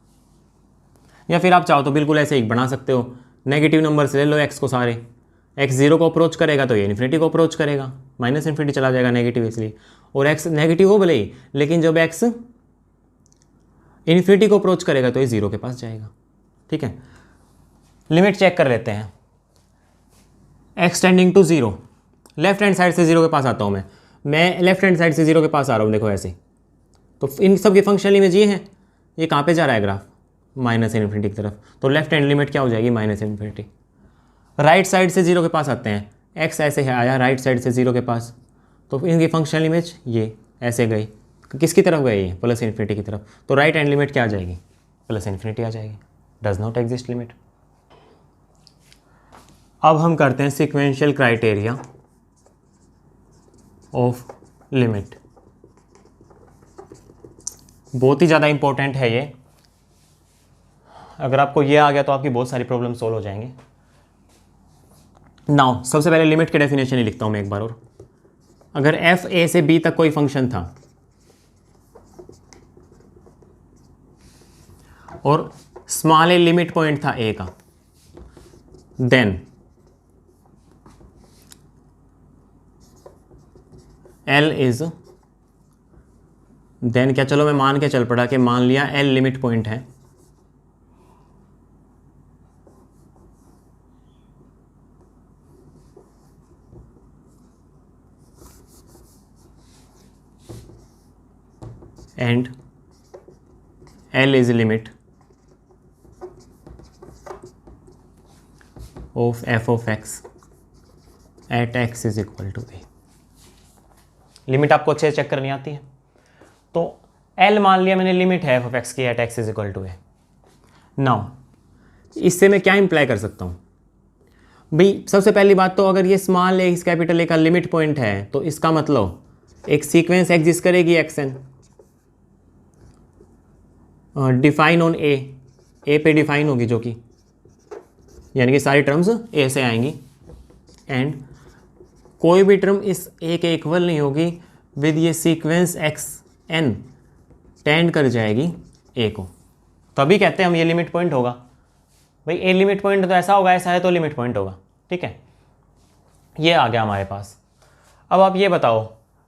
या फिर आप चाहो तो बिल्कुल ऐसे ही बना सकते हो, नेगेटिव नंबर से ले लो एक्स को सारे, एक्स जीरो को अप्रोच करेगा तो ये इन्फिनिटी को अप्रोच करेगा, माइनस इन्फिनिटी चला जाएगा नेगेटिव इसलिए, और एक्स नेगेटिव हो भले ही, लेकिन जब एक्स इन्फिनिटी को अप्रोच करेगा तो ये जीरो के पास जाएगा। ठीक है, लिमिट चेक कर लेते हैं। X tending to zero, left hand side से जीरो के पास आता हूँ मैं लेफ्ट हैंड साइड से जीरो के पास आ रहा हूँ, देखो ऐसे। तो इन सब की फंक्शनल इमेज ये है, ये कहाँ पे जा रहा है ग्राफ? माइनस इन्फिनिटी की तरफ। तो लेफ्ट हैंड लिमिट क्या हो जाएगी? Minus infinity. राइट साइड से जीरो के पास आते हैं, एक्स ऐसे है आया राइट साइड से जीरो के पास, तो इनकी फंक्शनल इमेज ये ऐसे गई, किसकी तरफ गई? ये प्लस इन्फिनिटी की तरफ। तो राइट हैंड लिमिट क्या आ जाएगी? प्लस इन्फिनिटी आ जाएगी, डज नॉट एग्जिस्ट लिमिट। अब हम करते हैं सिक्वेंशियल क्राइटेरिया ऑफ लिमिट। बहुत ही ज़्यादा इंपॉर्टेंट है ये, अगर आपको ये आ गया तो आपकी बहुत सारी प्रॉब्लम सॉल्व हो जाएंगे। नाउ सबसे पहले लिमिट की डेफिनेशन ही लिखता हूं मैं एक बार और। अगर एफ ए से बी तक कोई फंक्शन था और स्मॉल ए लिमिट पॉइंट था ए का, देन एल इज, देन क्या, चलो मैं मान के चल पड़ा कि मान लिया एल लिमिट पॉइंट है, and L is limit of f of x at x is equal to a। Limit आपको अच्छे से चेक करनी आती है, तो L मान लिया मैंने लिमिट है f of x की at x is equal to a। Now इससे मैं क्या इंप्लाई कर सकता हूँ भाई? सबसे पहली बात तो अगर ये small A is capital A का लिमिट पॉइंट है तो इसका मतलब एक सीक्वेंस एग्जिस्ट करेगी एक्स एन, डिफाइन ऑन ए पे डिफाइन होगी, जो कि यानी कि सारी टर्म्स ए से आएंगी, एंड कोई भी टर्म इस ए के इक्वल नहीं होगी विद ये सीक्वेंस एक्स एन टेंड कर जाएगी ए को, तभी कहते हैं हम ये लिमिट पॉइंट होगा। भाई ए लिमिट पॉइंट तो ऐसा होगा, ऐसा है तो लिमिट पॉइंट होगा। ठीक है, ये आ गया हमारे पास। अब आप ये बताओ,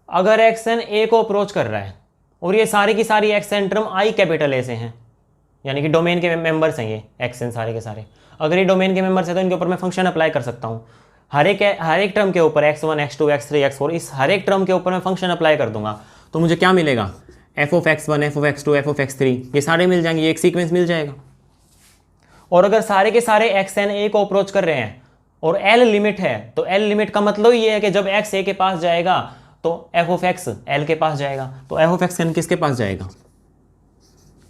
अगर एक्स एन ए को अप्रोच कर रहा है और ये सारी की सारी एक्स एन टर्म आई कैपिटल ए से हैं, यानी कि डोमेन के मेंबर्स हैं ये एक्स एन सारे के सारे, अगर ये डोमेन के मेंबर्स हैं तो इनके ऊपर मैं फंक्शन अप्लाई कर सकता हूँ। हर एक टर्म के ऊपर x1 x2 x3 x4, इस हर एक टर्म के ऊपर मैं फंक्शन अप्लाई कर दूंगा, तो मुझे क्या मिलेगा? f of x1 f of x2 f of x3, ये सारे मिल जाएंगे, ये एक सीक्वेंस मिल जाएगा। और अगर सारे के सारे एक्स एन ए को अप्रोच कर रहे हैं और L लिमिट है, तो L लिमिट का मतलब ये है कि जब x ए के पास जाएगा तो f of x L के पास जाएगा, तो f of x किसके पास जाएगा?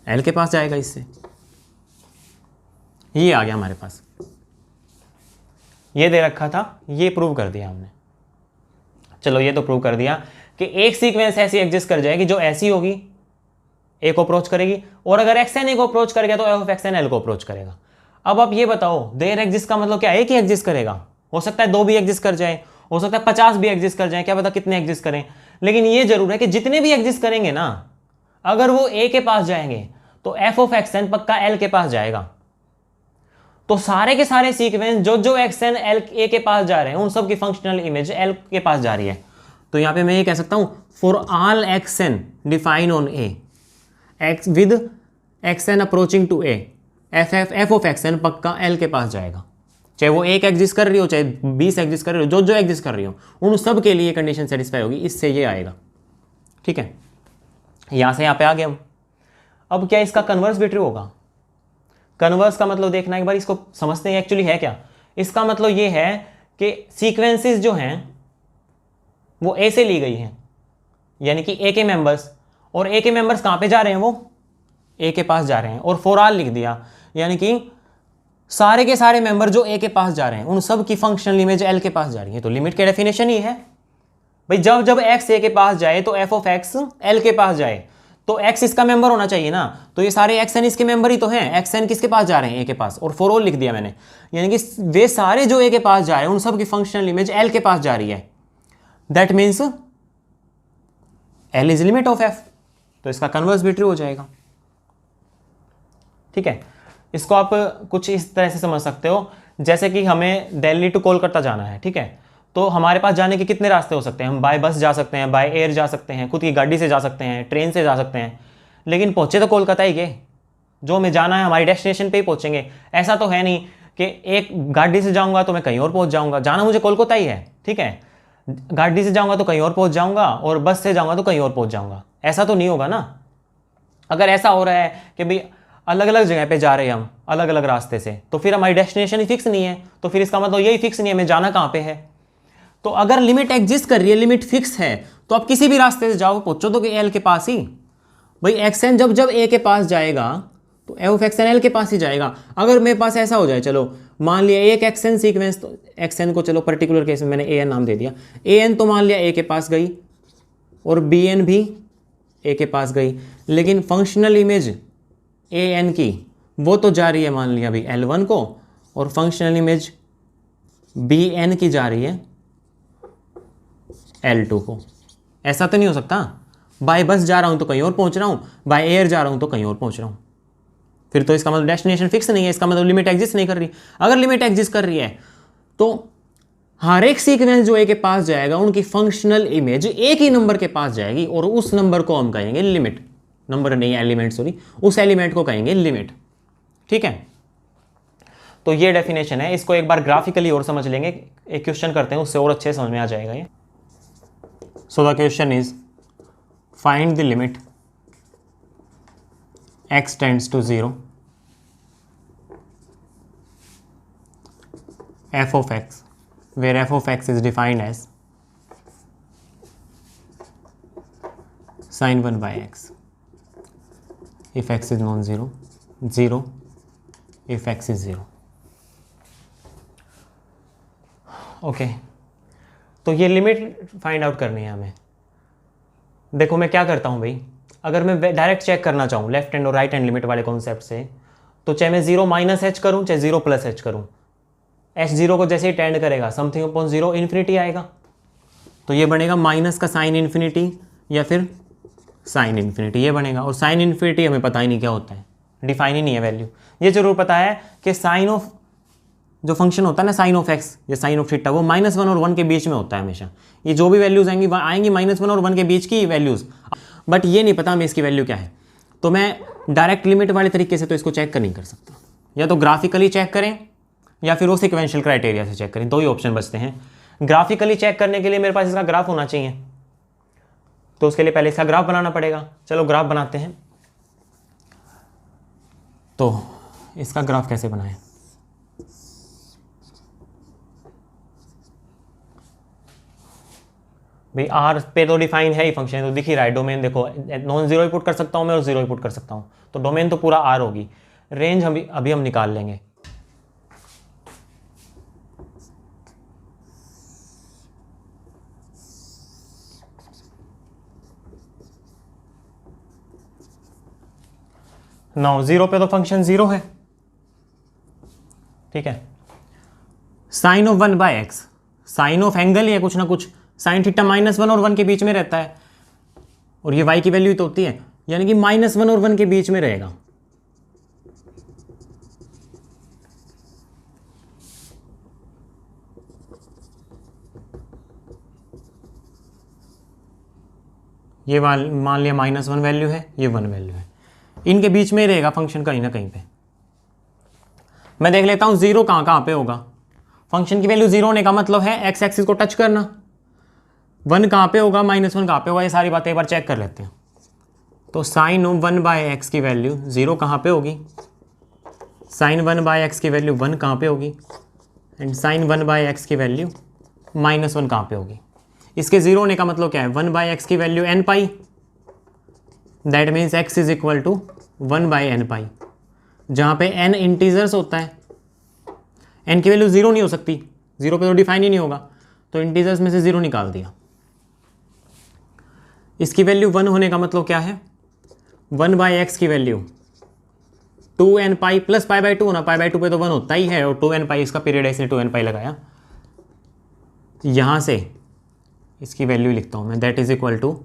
L के पास जाएगा। इससे ये आ गया हमारे पास, ये दे रखा था, ये प्रूव कर दिया हमने। चलो ये तो प्रूव कर दिया कि एक सीक्वेंस ऐसी एग्जिस्ट कर जाएगी जो ऐसी होगी, ए को अप्रोच करेगी, और अगर एक्स एन ए को अप्रोच करेगा तो F of x n L को अप्रोच करेगा। अब आप ये बताओ, देयर एग्जिस्ट का मतलब क्या? एक ही एग्जिस्ट करेगा? हो सकता है 2 भी एग्जिस्ट कर जाए, हो सकता है 50 भी एग्जिस्ट कर जाए, क्या पता कितने एग्जिस्ट करें, लेकिन ये जरूर है कि जितने भी एग्जिस्ट करेंगे ना, अगर वो ए के पास जाएंगे तो एफ ऑफ एक्स एन पक्का एल के पास जाएगा। तो सारे के सारे सीक्वेंस जो एक्स एन एल ए के पास जा रहे हैं, उन सब की फंक्शनल इमेज एल के पास जा रही है। तो यहां पे मैं ये कह सकता हूं, for all x n define on A x with x n approaching to A, F of x n पक्का एल के पास जाएगा, चाहे वो एक एग्जिस्ट कर रही हो चाहे 20 एग्जिस्ट कर रही हो, जो एग्जिस्ट कर रही हो, उन सब के लिए कंडीशन सेटिस्फाई होगी। इससे ये आएगा, ठीक है, यहाँ से यहाँ पे आ गए हम। अब क्या इसका कन्वर्स भी ट्रू होगा? कन्वर्स का मतलब देखना एक बार, इसको समझते हैं एक्चुअली है क्या। इसका मतलब ये है कि सीक्वेंसेस जो हैं वो ए से ली गई हैं, यानी कि ए के मेंबर्स, और ए के मेंबर्स कहाँ पे जा रहे हैं, वो ए के पास जा रहे हैं, और फॉर ऑल लिख दिया, यानी कि सारे के सारे मेंबर जो ए के पास जा रहे हैं उन सब की फंक्शनल इमेज एल के पास जा रही है। तो लिमिट के डेफिनेशन ही है भाई, जब जब एक्स ए के पास जाए तो एफ ऑफ एक्स एल के पास जाए, तो एक्स इसका मेंबर होना चाहिए ना, तो ये सारे एक्स एन इसके मेंबर ही तो हैं। एक्स एन किसके पास जा रहे हैं, ए के पास, और फॉर ऑल लिख दिया मैंने, यानी कि वे सारे जो ए के पास जा रहे हैं उन सब की फंक्शनल इमेज एल के पास जा रही है। That means L is limit of F, तो इसका कन्वर्स भी ट्रू हो जाएगा। ठीक है, इसको आप कुछ इस तरह से समझ सकते हो, जैसे कि हमें दिल्ली टू कोलकाता जाना है, ठीक है, तो हमारे पास जाने के कितने रास्ते हो सकते हैं, हम बाय बस जा सकते हैं, बाय एयर जा सकते हैं, खुद की गाड़ी से जा सकते हैं, ट्रेन से जा सकते हैं, लेकिन पहुंचे तो कोलकाता ही के, जो हमें जाना है हमारी डेस्टिनेशन पे ही पहुंचेंगे। ऐसा तो है नहीं कि एक गाड़ी से जाऊंगा तो मैं कहीं और पहुंच जाऊंगा, जाना मुझे कोलकाता ही है, ठीक है, गाड़ी से जाऊंगा तो कहीं और पहुंच जाऊंगा, और बस से जाऊंगा तो कहीं और पहुंच जाऊंगा, ऐसा तो नहीं होगा ना। अगर ऐसा हो रहा है कि भाई अलग अलग जगह पे जा रहे हैं हम अलग अलग रास्ते से, तो फिर हमारी डेस्टिनेशन ही फिक्स नहीं है, तो फिर इसका मतलब यही फिक्स नहीं है हमें जाना कहाँ पे है। तो अगर लिमिट एग्जिस्ट कर रही है, लिमिट फिक्स है, तो आप किसी भी रास्ते से जाओ पहुंचो तो एल के पास ही। भाई एक्स एन जब जब ए के पास जाएगा तो F of x n L के पास ही जाएगा। अगर मेरे पास ऐसा हो जाए, चलो मान लिया एक एक्स एन सीक्वेंस, तो एक्स एन को चलो पर्टिकुलर केस में मैंने ए एन नाम दे दिया, ए एन तो मान लिया ए के पास गई और बी एन भी ए के पास गई, लेकिन फंक्शनल इमेज ए एन की वो तो जा रही है मान लिया अभी एल वन को, और फंक्शनल इमेज बी एन की जा रही है L2 को। ऐसा तो नहीं हो सकता, बाय बस जा रहा हूं तो कहीं और पहुंच रहा हूं, बाय एयर जा रहा हूं तो कहीं और पहुंच रहा हूं, फिर तो इसका मतलब डेस्टिनेशन फिक्स नहीं है, इसका मतलब लिमिट एग्जिस्ट नहीं कर रही। अगर लिमिट एग्जिस्ट कर रही है तो हर एक सीक्वेंस जो ए के पास जाएगा उनकी फंक्शनल इमेज एक ही नंबर के पास जाएगी, और उस नंबर को हम कहेंगे लिमिट, नंबर नहीं एलिमेंट, सॉरी, उस एलिमेंट को कहेंगे लिमिट। ठीक है, तो ये डेफिनेशन है, इसको एक बार ग्राफिकली और समझ लेंगे, एक क्वेश्चन करते हैं उससे और अच्छे समझ में आ जाएगा ये। So the question is, find the limit x tends to 0 f of x, where f of x is defined as sin 1 by x if x is non-zero, 0 if x is 0. Okay. तो ये limit find out करनी है हमें। देखो मैं क्या करता हूँ भाई, अगर मैं डायरेक्ट चेक करना चाहूँ लेफ्ट हैंड और राइट हैंड लिमिट वाले कॉन्सेप्ट से, तो चाहे मैं 0 माइनस एच करूँ चाहे 0 प्लस एच करूँ, एच 0 को जैसे ही टेंड करेगा समथिंग अपॉन 0 इन्फिनिटी आएगा, तो ये बनेगा माइनस का साइन इन्फिनिटी या फिर साइन इन्फिनिटी, ये बनेगा। और साइन इन्फिनिटी हमें पता ही नहीं क्या होता है, डिफाइन ही नहीं है वैल्यू। ये जरूर पता है कि साइन ऑफ जो फंक्शन होता है ना, साइन ऑफ एक्स या साइन ऑफ थीटा, वो -1 और 1 के बीच में होता है हमेशा। ये जो भी वैल्यूज आएंगी आएंगी -1 और 1 के बीच की वैल्यूज, बट ये नहीं पता हमें इसकी वैल्यू क्या है। तो मैं डायरेक्ट लिमिट वाले तरीके से तो इसको चेक कर नहीं कर सकता, या तो ग्राफिकली चेक करें या फिर वो सिक्वेंशियल क्राइटेरिया से चेक करें, दो ही ऑप्शन बचते हैं। ग्राफिकली चेक करने के लिए मेरे पास इसका ग्राफ होना चाहिए, तो उसके लिए पहले इसका ग्राफ बनाना पड़ेगा। चलो ग्राफ बनाते हैं। तो इसका ग्राफ कैसे बनाएं? भाई आर पे तो डिफाइन है ही फंक्शन, तो दिख ही रहा है। डोमेन देखो, नॉन जीरो ही पुट कर सकता हूँ मैं और जीरो ही पुट कर सकता हूँ, तो डोमेन तो पूरा आर होगी। रेंज अभी हम निकाल लेंगे। नाउ जीरो पे तो फंक्शन जीरो है, ठीक है। Sine of 1 by x, sine of angle ही है कुछ ना कुछ, साइन थीटा -1 और 1 के बीच में रहता है, और ये y की वैल्यू तो होती है, यानी कि -1 और 1 के बीच में रहेगा। ये मान लिया -1 वैल्यू है, ये 1 वैल्यू है, इनके बीच में ही रहेगा फंक्शन कहीं ना कहीं पे। मैं देख लेता हूं जीरो कहां पे होगा। फंक्शन की वैल्यू जीरो होने का मतलब है एक्स एक्सिस को टच करना, 1 कहाँ पे होगा, -1 कहाँ पे होगा, ये सारी बातें एक बार चेक कर लेते हैं। तो साइन 1/x की वैल्यू 0 कहाँ पे होगी, साइन 1/x की वैल्यू 1 कहाँ पे होगी, एंड साइन 1/x की वैल्यू -1 कहाँ पे होगी। इसके 0 होने का मतलब क्या है, 1/x की value n pi, that means x is equal to 1/n pi. जहाँ पे n इंटीजर्स होता है, n की वैल्यू 0 नहीं हो सकती, 0 पे तो डिफाइन ही नहीं होगा, तो इंटीजर्स में से 0 निकाल दिया। इसकी वैल्यू 1 होने का मतलब क्या है, 1/x की वैल्यू 2n पाई प्लस π/2 होना, π/2 पे तो 1 होता ही है, और 2n पाई इसका पीरियड है, इसलिए 2n पाई लगाया। यहाँ से इसकी वैल्यू लिखता हूँ मैं, that is equal to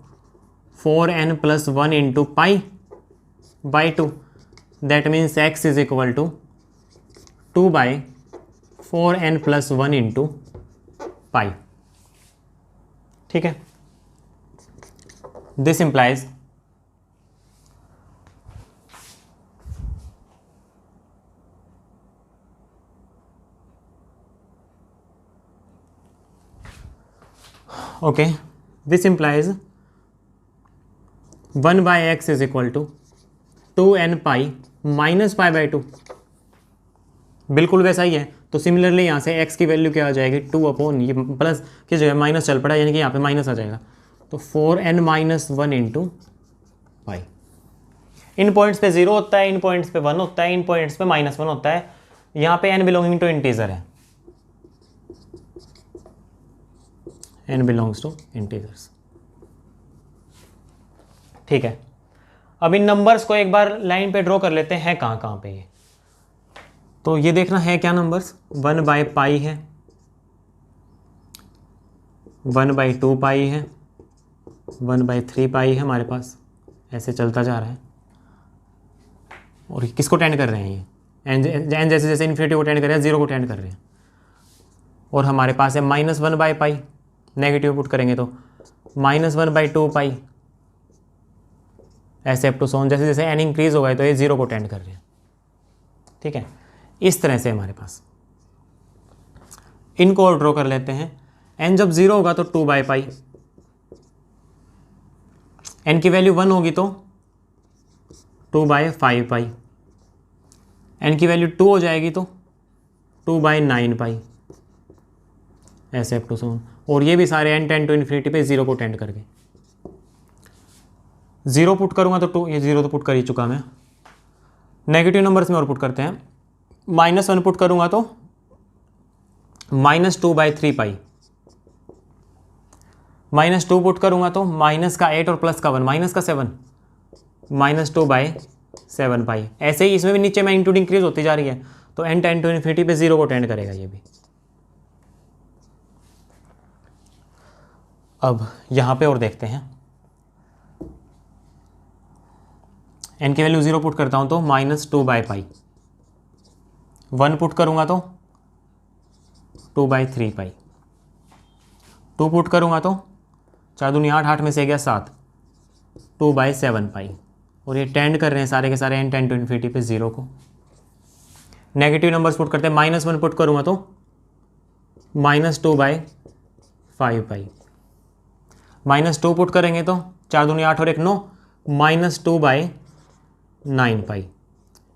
4n + 1 into π/2, that means x is equal to 2/4n + 1 into pi. ठीक है, this implies okay, this implies 1/x is equal to 2n pi minus π/2, बिल्कुल वैसा ही है। तो सिमिलरली यहाँ से x की वैल्यू क्या आ जाएगी, 2 ये प्लस की जगह माइनस चल पड़ा, यानी कि यहाँ पे माइनस आ जाएगा, तो 4n - 1 इंटू पाई। इन पॉइंट्स पे 0 होता है, इन पॉइंट्स पे 1 होता है, इन पॉइंट्स पे -1 होता है। यहाँ पे n बिलोंगिंग टू इंटीजर है, n बिलोंग्स टू इंटीजर्स। ठीक है, अब इन नंबर्स को एक बार लाइन पे ड्रॉ कर लेते हैं, कहाँ कहाँ पे ये। तो ये देखना है क्या नंबर्स, 1/π है, 1/2 पाई है, 1/3 पाई है हमारे पास, ऐसे चलता जा रहा है। और किसको टेंड कर रहे हैं ये, एन जैसे जैसे इन्फिनिटी को टेंड कर रहे हैं, 0 को टेंड कर रहे हैं। और हमारे पास है -1/π, नेगेटिव पुट करेंगे तो -1/2 पाई, ऐसे अप टू सो ऑन, जैसे जैसे n इंक्रीज होगा तो ये 0 को टेंड कर रहे हैं। ठीक है, इस तरह से हमारे पास इनको और ड्रॉ कर लेते हैं। n जब 0 होगा तो 2/π, n की वैल्यू 1 होगी तो 2/5π, n की वैल्यू 2 हो जाएगी तो 2/9π, ऐसे अप टू सो ऑन। और ये भी सारे n टेंड टू इन्फिनिटी पे 0 को टेंड करके, 0 पुट करूंगा तो 2, ये 0 तो पुट कर ही चुका मैं। नेगेटिव नंबर्स में और पुट करते हैं, -1 पुट करूंगा तो -2/3π, -2 पुट करूंगा तो माइनस का 8 और प्लस का 1, -7, -2/7π। ऐसे ही इसमें भी नीचे में इंटू इंक्रीज होती जा रही है, तो n टेंड टू इन्फिनिटी पे 0 को टेंड करेगा ये भी। अब यहाँ पे और देखते हैं, n की वैल्यू 0 पुट करता हूँ तो -2/π, 1 पुट करूँगा तो 2/3π, 2 पुट करूँगा तो 4 दूनी 8, 8 में से गया 7, 2/7π। और ये टेंड कर रहे हैं सारे के सारे n टेंड टू इन्फिनिटी पे 0 को। नेगेटिव नंबर्स पुट करते हैं, -1 पुट करूँगा तो -2/5π, -2 पुट करेंगे तो 4 दूनी 8 और 1 9, -2/9π।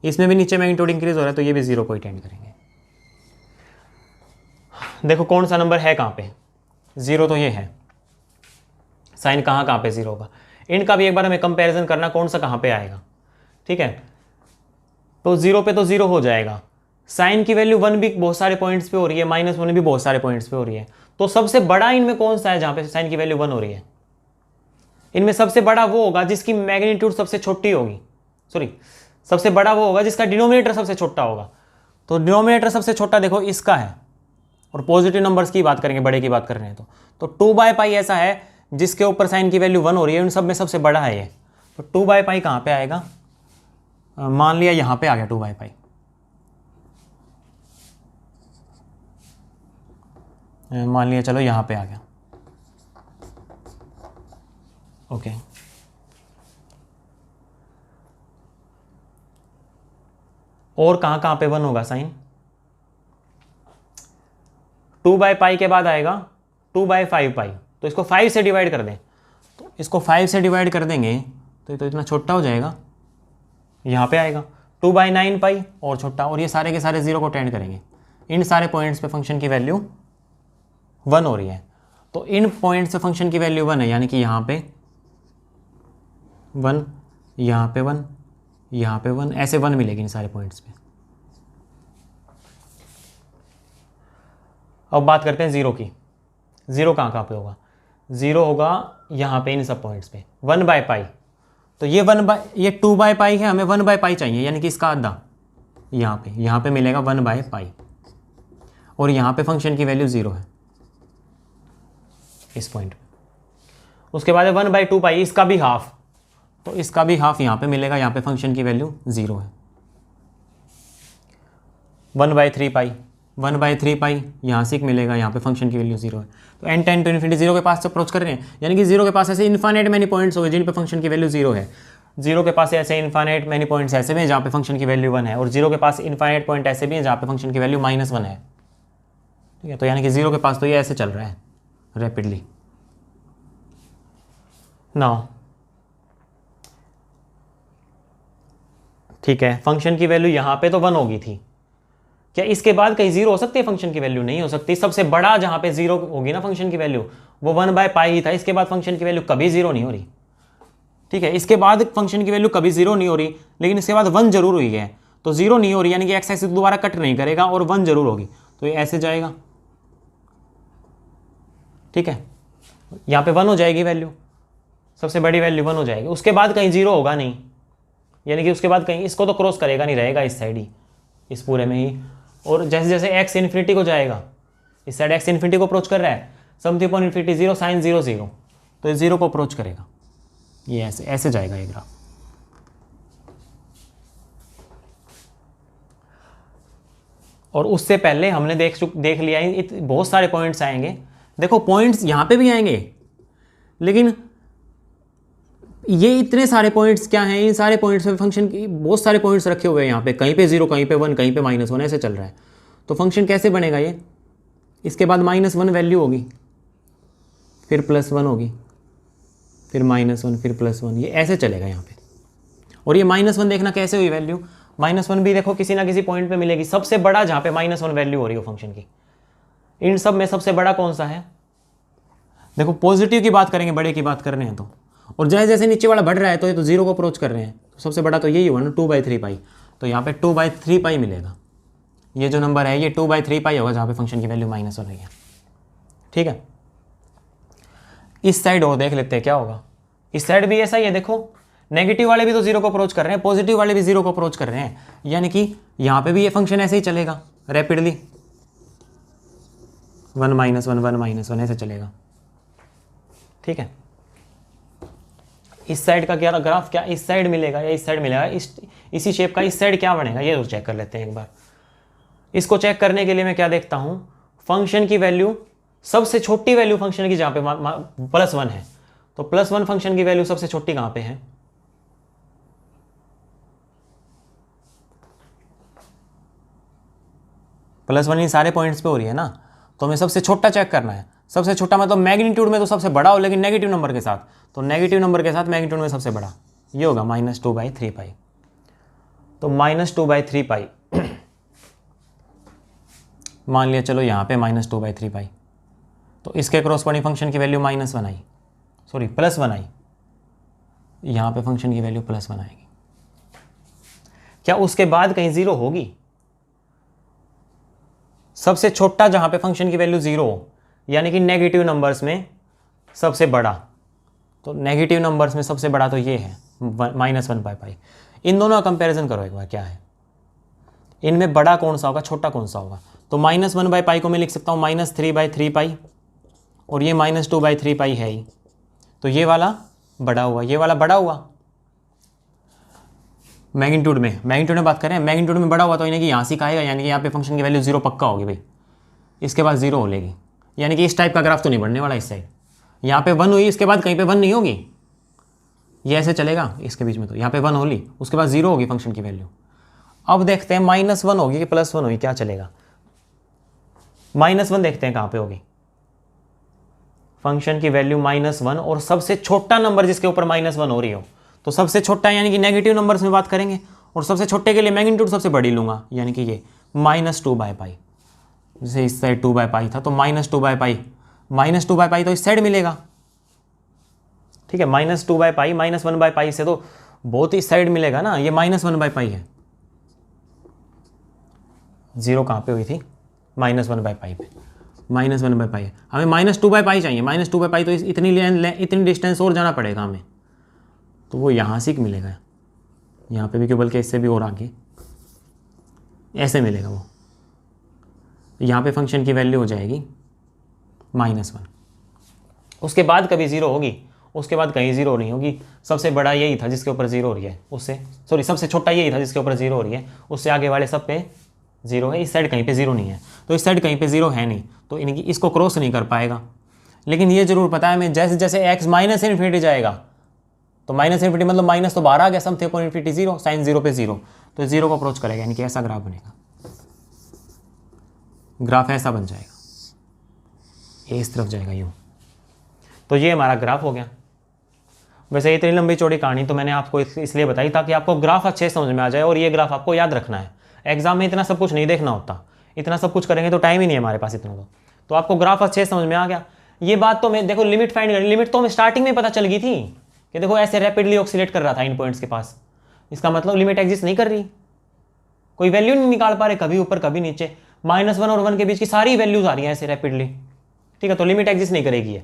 इसमें भी नीचे में इंटू इंक्रीज हो रहा है, तो ये भी 0 को ही टेंड करेंगे। देखो कौन सा नंबर है कहाँ पे, 0 तो ये है, साइन कहाँ कहाँ पे 0 होगा। इनका भी एक बार हमें कंपैरिजन करना, कौन सा कहाँ पे आएगा। ठीक है, तो 0 पे तो 0 हो जाएगा, साइन की वैल्यू 1 भी बहुत सारे पॉइंट्स पे हो रही है, -1 भी बहुत सारे पॉइंट्स पे हो रही है। तो सबसे बड़ा इनमें कौन सा है जहाँ पे साइन की वैल्यू 1 हो रही है। इनमें सबसे बड़ा वो होगा जिसकी मैग्नीट्यूड सबसे छोटी होगी, सॉरी सबसे बड़ा वो होगा जिसका डिनोमिनेटर सबसे छोटा होगा। तो डिनोमिनेटर सबसे छोटा देखो इसका है, और पॉजिटिव नंबर्स की बात करेंगे, बड़े की बात कर रहे हैं तो 2/π ऐसा है जिसके ऊपर साइन की वैल्यू 1 हो रही है, उन सब में सबसे बड़ा है ये। तो 2/π कहाँ पे आएगा, मान लिया यहाँ पे आ गया 2/π। मान लिया चलो यहाँ पे आ गया, ओके। और कहाँ कहाँ पे 1 होगा साइन, 2/π के बाद आएगा 2/5π, तो इसको 5 से डिवाइड कर दें, तो इसको 5 से डिवाइड कर देंगे तो ये तो इतना छोटा हो जाएगा, यहाँ पे आएगा 2/9 पाई और छोटा, और ये सारे के सारे 0 को टेंड करेंगे। इन सारे पॉइंट्स पे फंक्शन की वैल्यू 1 हो रही है, तो इन पॉइंट्स पे फंक्शन की वैल्यू 1 है, यानी कि यहाँ पे 1, यहाँ पे 1, यहाँ पे 1, ऐसे 1 मिलेगी इन सारे पॉइंट्स पे। अब बात करते हैं 0 की। 0 कहाँ पे होगा? 0 होगा यहाँ पे इन सब पॉइंट्स पे 1/पाई। तो ये 2/पाई है, हमें 1/पाई चाहिए, यानी कि इसका आधा यहाँ पे मिलेगा 1/पाई, और यहाँ पे फंक्शन की वैल्यू 0 है इस पॉइंट पे। उसके बाद 1/2 पाई, इसका भी हाफ, तो इसका भी हाफ यहाँ पे मिलेगा, यहाँ पे फंक्शन की वैल्यू 0 है। 1/3 पाई, 1/3 पाई यहाँ से मिलेगा, यहाँ पे फंक्शन की वैल्यू 0 है। तो n टेंड टू इन्फिनिटी 0 के पास से अप्रोच कर रहे हैं, यानी कि 0 के पास ऐसे इन्फाइनाइट मैनी पॉइंट्स हो गए जिन पे फंक्शन की वैल्यू 0 है। 0 के पास ऐसे इन्फाइनाइट मैनी पॉइंट्स ऐसे भी हैं जहाँ पे फंक्शन की वैल्यू 1 है, और 0 के पास इन्फाइनाइट पॉइंट ऐसे भी हैं जहाँ पे फंक्शन की वैल्यू -1 है। ठीक है, तो यानी कि 0 के पास तो ये ऐसे चल रहा है रैपिडली। नाउ ठीक है, फंक्शन की वैल्यू यहाँ पे तो 1 होगी थी, क्या इसके बाद कहीं 0 हो सकती है? फंक्शन की वैल्यू नहीं हो सकती। सबसे बड़ा जहाँ पे 0 होगी ना फंक्शन की वैल्यू, वो 1/पाई ही था। इसके बाद फंक्शन की वैल्यू कभी 0 नहीं हो रही। ठीक है, इसके बाद फंक्शन की वैल्यू कभी 0 नहीं हो रही, लेकिन इसके बाद 1 जरूर हुई है। तो 0 नहीं हो रही, यानी कि एक्स एक्सिस दोबारा कट नहीं करेगा और 1 जरूर होगी, तो ये ऐसे जाएगा। ठीक है, यहाँ पे 1 हो जाएगी वैल्यू, सबसे बड़ी वैल्यू 1 हो जाएगी। उसके बाद कहीं 0 होगा नहीं, यानी कि उसके बाद कहीं इसको तो क्रॉस करेगा नहीं, रहेगा इस साइड ही, इस पूरे में ही। और जैसे जैसे x इन्फिनिटी को जाएगा, इस साइड x इन्फिनिटी को अप्रोच कर रहा है, समथिंग अपॉन इन्फिनिटी 0 sin 0 0, तो ये 0 को अप्रोच करेगा, ये ऐसे ऐसे जाएगा ये ग्राफ। और उससे पहले हमने देख लिया है बहुत सारे पॉइंट्स आएंगे। देखो पॉइंट्स यहाँ पे भी आएंगे, लेकिन ये इतने सारे पॉइंट्स क्या हैं, इन सारे पॉइंट्स पे फंक्शन की बहुत सारे पॉइंट्स रखे हुए हैं यहाँ पे, कहीं पे 0, कहीं पे 1, कहीं पे -1, ऐसे चल रहा है। तो फंक्शन कैसे बनेगा ये? इसके बाद -1 वैल्यू होगी, फिर +1 होगी, फिर -1, फिर +1, ये ऐसे चलेगा यहाँ पे। और ये -1 देखना कैसे हुई वैल्यू, -1 भी देखो किसी ना किसी पॉइंट पे मिलेगी, सबसे बड़ा जहाँ पे -1 वैल्यू हो रही हो फंक्शन की। इन सब में सबसे बड़ा कौन सा है? देखो पॉजिटिव की बात करेंगे, बड़े की बात कर रहे हैं तो, और जैसे जैसे नीचे वाला बढ़ रहा है तो ये तो 0 को अप्रोच कर रहे हैं, तो सबसे बड़ा तो यही हुआ ना 2/3 पाई। तो यहाँ पे 2/3 पाई मिलेगा, ये जो नंबर है ये 2/3 पाई होगा जहाँ पे फंक्शन की वैल्यू -1 रही है। ठीक है, इस साइड और देख लेते हैं क्या होगा। इस साइड भी ऐसा ही है, देखो नेगेटिव वाले भी तो 0 को अप्रोच कर रहे हैं, पॉजिटिव वाले भी 0 को अप्रोच कर रहे हैं, यानी कि यहाँ पे भी ये फंक्शन ऐसे ही चलेगा रैपिडली, 1 -1 1 -1 ऐसे चलेगा। ठीक है, इस साइड का क्या ग्राफ, क्या इस साइड मिलेगा या इस साइड मिलेगा, इसी शेप का इस साइड क्या बनेगा, ये तो चेक कर लेते हैं एक बार। इसको चेक करने के लिए मैं क्या देखता हूं, फंक्शन की वैल्यू, सबसे छोटी वैल्यू फंक्शन की जहां पे +1 है, तो +1 फंक्शन की वैल्यू सबसे छोटी कहां पे है? +1 इन सारे पॉइंट्स पे हो रही है ना, तो हमें सबसे छोटा चेक करना है। सबसे छोटा मतलब मैग्नीट्यूड में तो सबसे बड़ा हो, लेकिन नेगेटिव नंबर के साथ, तो नेगेटिव नंबर के साथ मैग्नीट्यूड में सबसे बड़ा ये होगा -2/3 पाई। तो -2/3 पाई मान लिया, चलो यहाँ पे -2/3 पाई, तो इसके क्रॉसपोंडिंग फंक्शन की वैल्यू -1 आई, सॉरी +1 आई, यहाँ पे फंक्शन की वैल्यू +1 आएगी। क्या उसके बाद कहीं 0 होगी? सबसे छोटा जहां पे फंक्शन की वैल्यू 0 हो, यानी कि नेगेटिव नंबर्स में सबसे बड़ा, तो नेगेटिव नंबर्स में सबसे बड़ा तो ये है -1/पाई। इन दोनों का कंपैरिजन करो एक बार, क्या है इनमें बड़ा कौन सा होगा, छोटा कौन सा होगा? तो -1/पाई को मैं लिख सकता हूँ -3/3 पाई, और ये -2/3 पाई है ही, तो ये वाला बड़ा हुआ, ये वाला बड़ा हुआ मैग्नीट्यूड में बात करें, मैग्नीट्यूड में बड़ा हुआ तो यानी कि यहाँ से आएगा, यानी कि यहाँ पे फंक्शन की वैल्यू 0 पक्का होगी भाई, इसके बाद 0 हो लेगी, यानी कि इस टाइप का ग्राफ तो नहीं बढ़ने वाला इस साइड। यहाँ पे 1 हुई, इसके बाद कहीं पे 1 नहीं होगी, ये ऐसे चलेगा इसके बीच में, तो यहाँ पे 1 होगी, उसके बाद 0 होगी फंक्शन की वैल्यू। अब देखते हैं -1 होगी कि +1 होगी, क्या चलेगा। -1 देखते हैं कहाँ पे होगी, फंक्शन की वैल्यू -1 और सबसे छोटा नंबर जिसके ऊपर -1 हो रही हो, तो सबसे छोटा यानी कि नेगेटिव नंबर्स में बात करेंगे, और सबसे छोटे के लिए मैग्नीट्यूड सबसे बड़ी लूंगा, यानी कि ये -2/π। जैसे इस साइड 2/π था तो -2/π, -2/π तो इस साइड मिलेगा, ठीक है। -2/π -1/π से तो बहुत इस साइड मिलेगा ना, ये -1/π है। 0 कहाँ पे हुई थी? -1/π पे, -1/π है। हमें -2/π चाहिए, -2/π तो इतनी डिस्टेंस और जाना पड़ेगा हमें, तो वो यहाँ से मिलेगा, यहाँ पे भी क्यों, बल्कि इससे भी और आगे ऐसे मिलेगा वो। यहाँ पे फंक्शन की वैल्यू हो जाएगी -1। उसके बाद कभी 0 होगी, उसके बाद कहीं 0 नहीं होगी। सबसे बड़ा यही था जिसके ऊपर 0 हो रही है, उससे सॉरी सबसे छोटा यही था जिसके ऊपर 0 हो रही है, उससे आगे वाले सब पे 0 है। इस साइड कहीं पे 0 नहीं है, तो इस साइड कहीं पे 0 है नहीं, तो इनकी इसको क्रॉस नहीं कर पाएगा। लेकिन ये जरूर पता है हमें, जैसे जैसे x -∞ जाएगा, तो -∞ मतलब माइनस तो बाहर आ गया, समथिंग अपॉन इन्फिनिटी 0, साइन 0 पे 0, तो 0 को अप्रोच करेगा, यानी कि ऐसा ग्राफ बनेगा। ग्राफ ऐसा बन जाएगा, ये इस तरफ जाएगा यूँ। तो ये हमारा ग्राफ हो गया। वैसे इतनी लंबी चौड़ी कहानी तो मैंने आपको इसलिए बताई ताकि आपको ग्राफ अच्छे समझ में आ जाए, और ये ग्राफ आपको याद रखना है। एग्जाम में इतना सब कुछ नहीं देखना होता, इतना सब कुछ करेंगे तो टाइम ही नहीं है हमारे पास इतना। तो आपको ग्राफ अच्छे समझ में आ गया। ये बात तो मैं देखो लिमिट फाइंड करनी, लिमिट तो हमें स्टार्टिंग में पता चल गई थी कि देखो ऐसे रैपिडली ऑक्सीलेट कर रहा था इन पॉइंट्स के पास, इसका मतलब लिमिट एग्जिस्ट नहीं कर रही, कोई वैल्यू नहीं निकाल पा रहे, कभी ऊपर कभी नीचे। -1 और 1 के बीच की सारी वैल्यूज आ रही हैं ऐसे रैपिडली, ठीक है, तो लिमिट एग्जिस्ट नहीं करेगी ये।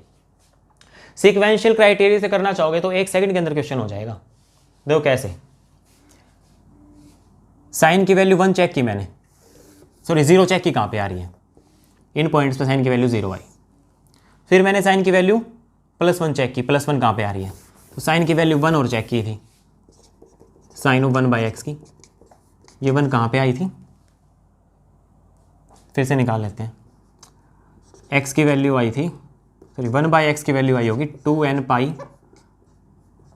सीक्वेंशियल क्राइटेरिया से करना चाहोगे तो 1 सेकंड के अंदर क्वेश्चन हो जाएगा। देखो कैसे, साइन की वैल्यू 1 चेक की मैंने, सॉरी 0 चेक की, कहाँ पे आ रही है? इन पॉइंट्स पे साइन की वैल्यू 0 आई। फिर मैंने साइन की वैल्यू +1 चेक की, +1 कहाँ पे आ रही है? तो साइन की वैल्यू 1 और चेक की थी, साइन ऑफ 1/x की, ये 1 कहाँ पे आई थी? फिर से निकाल लेते हैं। x की वैल्यू आई थी, सॉरी 1/x की वैल्यू आई होगी 2nπ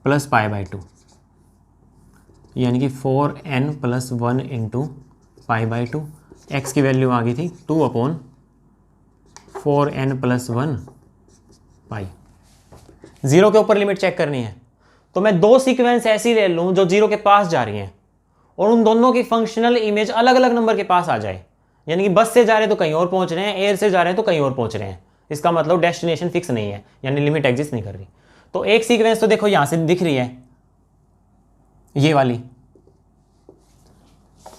+ π/2, यानी कि 4n + 1 × π/2। x की वैल्यू आ गई थी 2/4n + 1 π। 0 के ऊपर लिमिट चेक करनी है, तो मैं 2 सीक्वेंस ऐसी ले लूँ जो 0 के पास जा रही हैं, और उन दोनों की फंक्शनल इमेज अलग अलग नंबर के पास आ जाए। यानी कि बस से जा रहे हैं तो कहीं और पहुंच रहे हैं, एयर से जा रहे हैं तो कहीं और पहुंच रहे हैं। इसका मतलब डेस्टिनेशन फिक्स नहीं है, यानी लिमिट एग्जिस्ट नहीं कर रही। तो एक सीक्वेंस तो देखो यहां से दिख रही है, ये वाली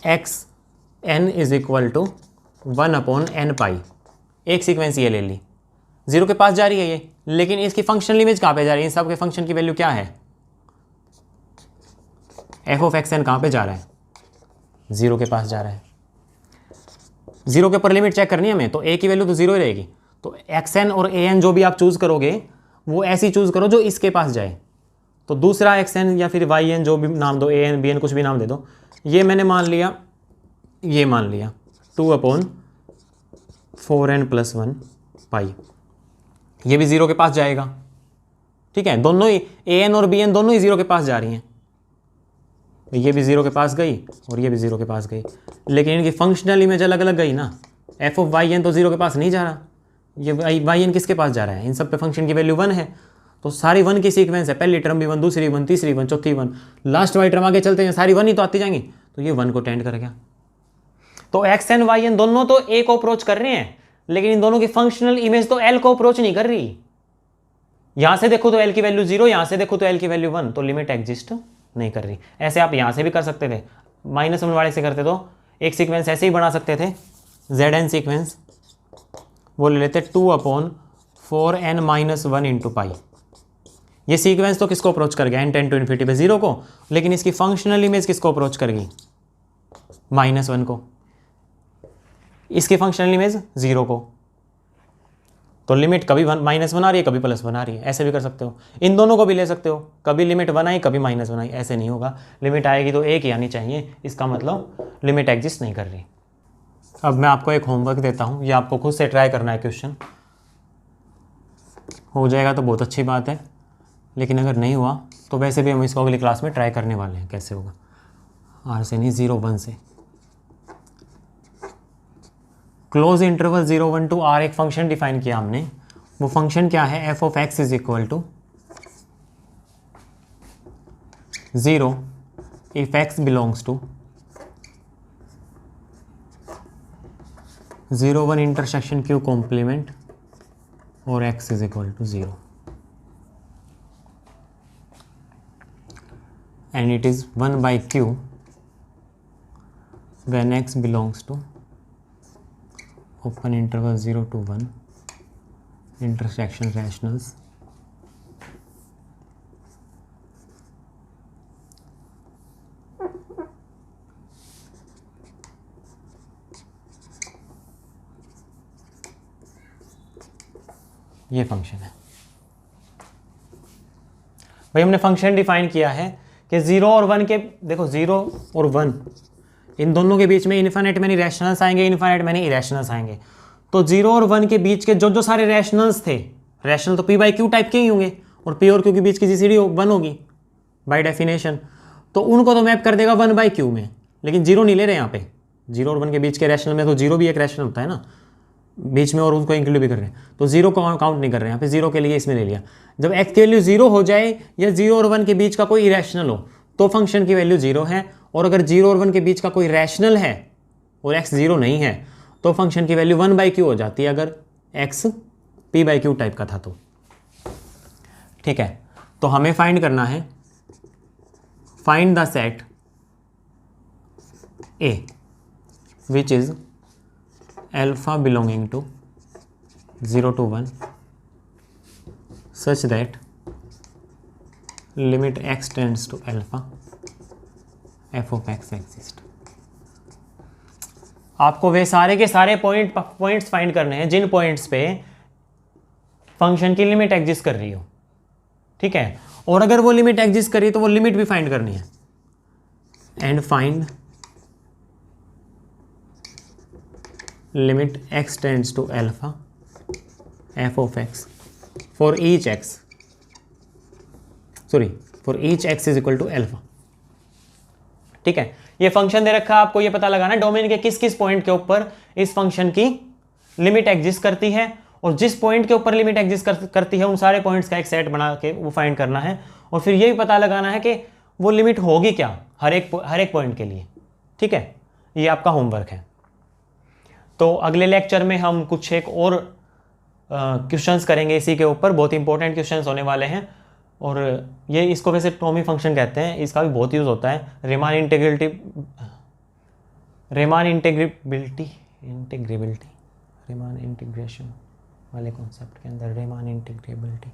xn = 1/nπ, एक सीक्वेंस ये ले ली, 0 के पास जा रही है ये, लेकिन इसकी फंक्शनल इमेज कहाँ पे जा रही है? इन सब के फंक्शन की वैल्यू क्या है? f(xn) कहाँ पे जा रहा है? 0 के पास जा रहा है। 0 के ऊपर लिमिट चेक करनी है हमें, तो a की वैल्यू तो 0 ही रहेगी। तो xn और an जो भी आप चूज करोगे वो ऐसी चूज करो जो इसके पास जाए। तो दूसरा xn या फिर yn जो भी नाम दो, an bn कुछ भी नाम दे दो। ये मैंने मान लिया, ये मान लिया 2/4n + 1 π, ये भी 0 के पास जाएगा, ठीक है। दोनों ही an और bn दोनों ही 0 के पास जा रही हैं, ये भी 0 के पास गई और ये भी 0 के पास गई, लेकिन इनकी फंक्शनल इमेज अलग अलग गई ना। f(yn) तो 0 के पास नहीं जा रहा, ये yn किसके पास जा रहा है? इन सब पे फंक्शन की वैल्यू 1 है, तो सारी 1 की सीक्वेंस है। पहली टर्म भी 1, दूसरी 1, तीसरी 1, चौथी 1, लास्ट वाली टर्म आगे चलते हैं सारी 1 ही तो आती जाएंगी, तो ये 1 को टेंड कर गया। तो xn yn दोनों तो a को अप्रोच कर रहे हैं, लेकिन इन दोनों की फंक्शनल इमेज तो l को अप्रोच नहीं कर रही। यहां से देखो तो l की वैल्यू 0, यहां से देखो तो l की वैल्यू 1, तो लिमिट एग्जिस्ट नहीं कर रही। ऐसे आप यहां से भी कर सकते थे, -1 वाले से करते तो एक सीक्वेंस ऐसे ही बना सकते थे, zn सीक्वेंस, वो ले लेते 2/4n - 1 × π। ये सीक्वेंस तो किसको अप्रोच कर गया? n टेंड टू इन्फिनिटी पे 0 को, लेकिन इसकी फंक्शनल इमेज किसको अप्रोच कर गई? -1 को। इसकी फंक्शनल इमेज 0 को, तो लिमिट कभी -1 आ रही है, कभी +1 आ रही है। ऐसे भी कर सकते हो, इन दोनों को भी ले सकते हो, कभी लिमिट 1 आई, कभी -1 आई। ऐसे नहीं होगा, लिमिट आएगी तो एक ही आनी चाहिए, इसका मतलब लिमिट एग्जिस्ट नहीं कर रही। अब मैं आपको एक होमवर्क देता हूँ, ये आपको खुद से ट्राई करना है। क्वेश्चन हो जाएगा तो बहुत अच्छी बात है, लेकिन अगर नहीं हुआ तो वैसे भी हम इसको अगली क्लास में ट्राई करने वाले हैं कैसे होगा। R से नहीं, 0 1 से। क्लोज इंटरवल 0 1 2 R एक फंक्शन डिफाइन किया हमने, वो फंक्शन क्या है, f of x is equal to 0 if x belongs to 0 1 intersection Q complement और x is equal to 0 and it is 1 by q when x belongs to open interval 0 to 1 intersection rationals ये function है भाई। हमने function define किया है कि 0 और 1 के, देखो 0 और 1 इन दोनों के बीच में इन्फिनिट मैनी रैशनल्स आएंगे, इन्फिनिट मैनी इरेशनल्स आएंगे। तो 0 और 1 के बीच के जो जो सारे रैशनल्स थे, रैशनल तो p बाई क्यू टाइप के ही होंगे और p और q के बीच की जीसीडी 1 होगी बाय डेफिनेशन, तो उनको तो मैप कर देगा 1 बाई क्यू में। लेकिन 0 नहीं ले रहे यहाँ पे, 0 और 1 के बीच के रैशनल में तो 0 भी एक रैशनल होता है ना बीच में, और उनको इंक्लूड भी कर रहे हैं, तो 0 को काउंट नहीं कर रहे हैं यहाँ पे, 0 के लिए इसमें ले लिया। जब x की वैल्यू 0 हो जाए या 0 और 1 के बीच का कोई इरेशनल हो तो फंक्शन की वैल्यू 0 है, और अगर 0 और 1 के बीच का कोई रैशनल है और x 0 नहीं है तो फंक्शन की वैल्यू 1 बाई क्यू हो जाती है, अगर x p by Q type का था तो। ठीक है, तो हमें फाइंड करना है, find the set A which is alpha belonging to 0 to 1 such that limit x tends to alpha f of x exist। आपको वे सारे के सारे पॉइंट्स फाइंड करने हैं जिन पॉइंट्स पे फंक्शन की लिमिट एग्जिस्ट कर रही हो। ठीक है, और अगर वो लिमिट एग्जिस्ट कर रही है तो वो लिमिट भी फाइंड करनी है। And find limit x tends to alpha f of x for each x is equal to alpha। ठीक है, ये फंक्शन दे रखा है, आपको ये पता लगाना है डोमेन के किस किस पॉइंट के ऊपर इस फंक्शन की लिमिट एग्जिस्ट करती है, और जिस पॉइंट के ऊपर लिमिट एग्जिस्ट करती है उन सारे पॉइंट्स का एक सेट बना के वो फाइंड करना है, और फिर ये भी पता लगाना है कि वो लिमिट होगी क्या हर एक पॉइंट के लिए। ठीक है, ये आपका होमवर्क है। तो अगले लेक्चर में हम कुछ एक और क्वेश्चंस करेंगे इसी के ऊपर, बहुत इंपॉर्टेंट क्वेश्चंस होने वाले हैं। और ये इसको वैसे टॉमी फंक्शन कहते हैं, इसका भी बहुत यूज़ होता है रीमान इंटीग्रेशन वाले कॉन्सेप्ट के अंदर। रीमान इंटीग्रेबिलिटी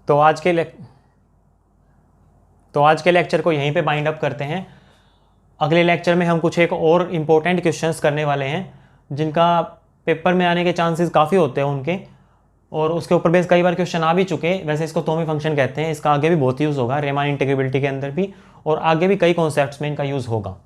तो आज के लेक्चर को यहीं पे बाइंड अप करते हैं। अगले लेक्चर में हम कुछ एक और इम्पोर्टेंट क्वेश्चंस करने वाले हैं जिनका पेपर में आने के चांसेस काफ़ी होते हैं उनके, और उसके ऊपर बेस कई बार क्वेश्चन आ भी चुके। वैसे इसको टॉमी फंक्शन कहते हैं, इसका आगे भी बहुत यूज़ होगा रीमान इंटीग्रेबिलिटी के अंदर भी, और आगे भी कई कॉन्सेप्ट्स में इनका यूज़ होगा।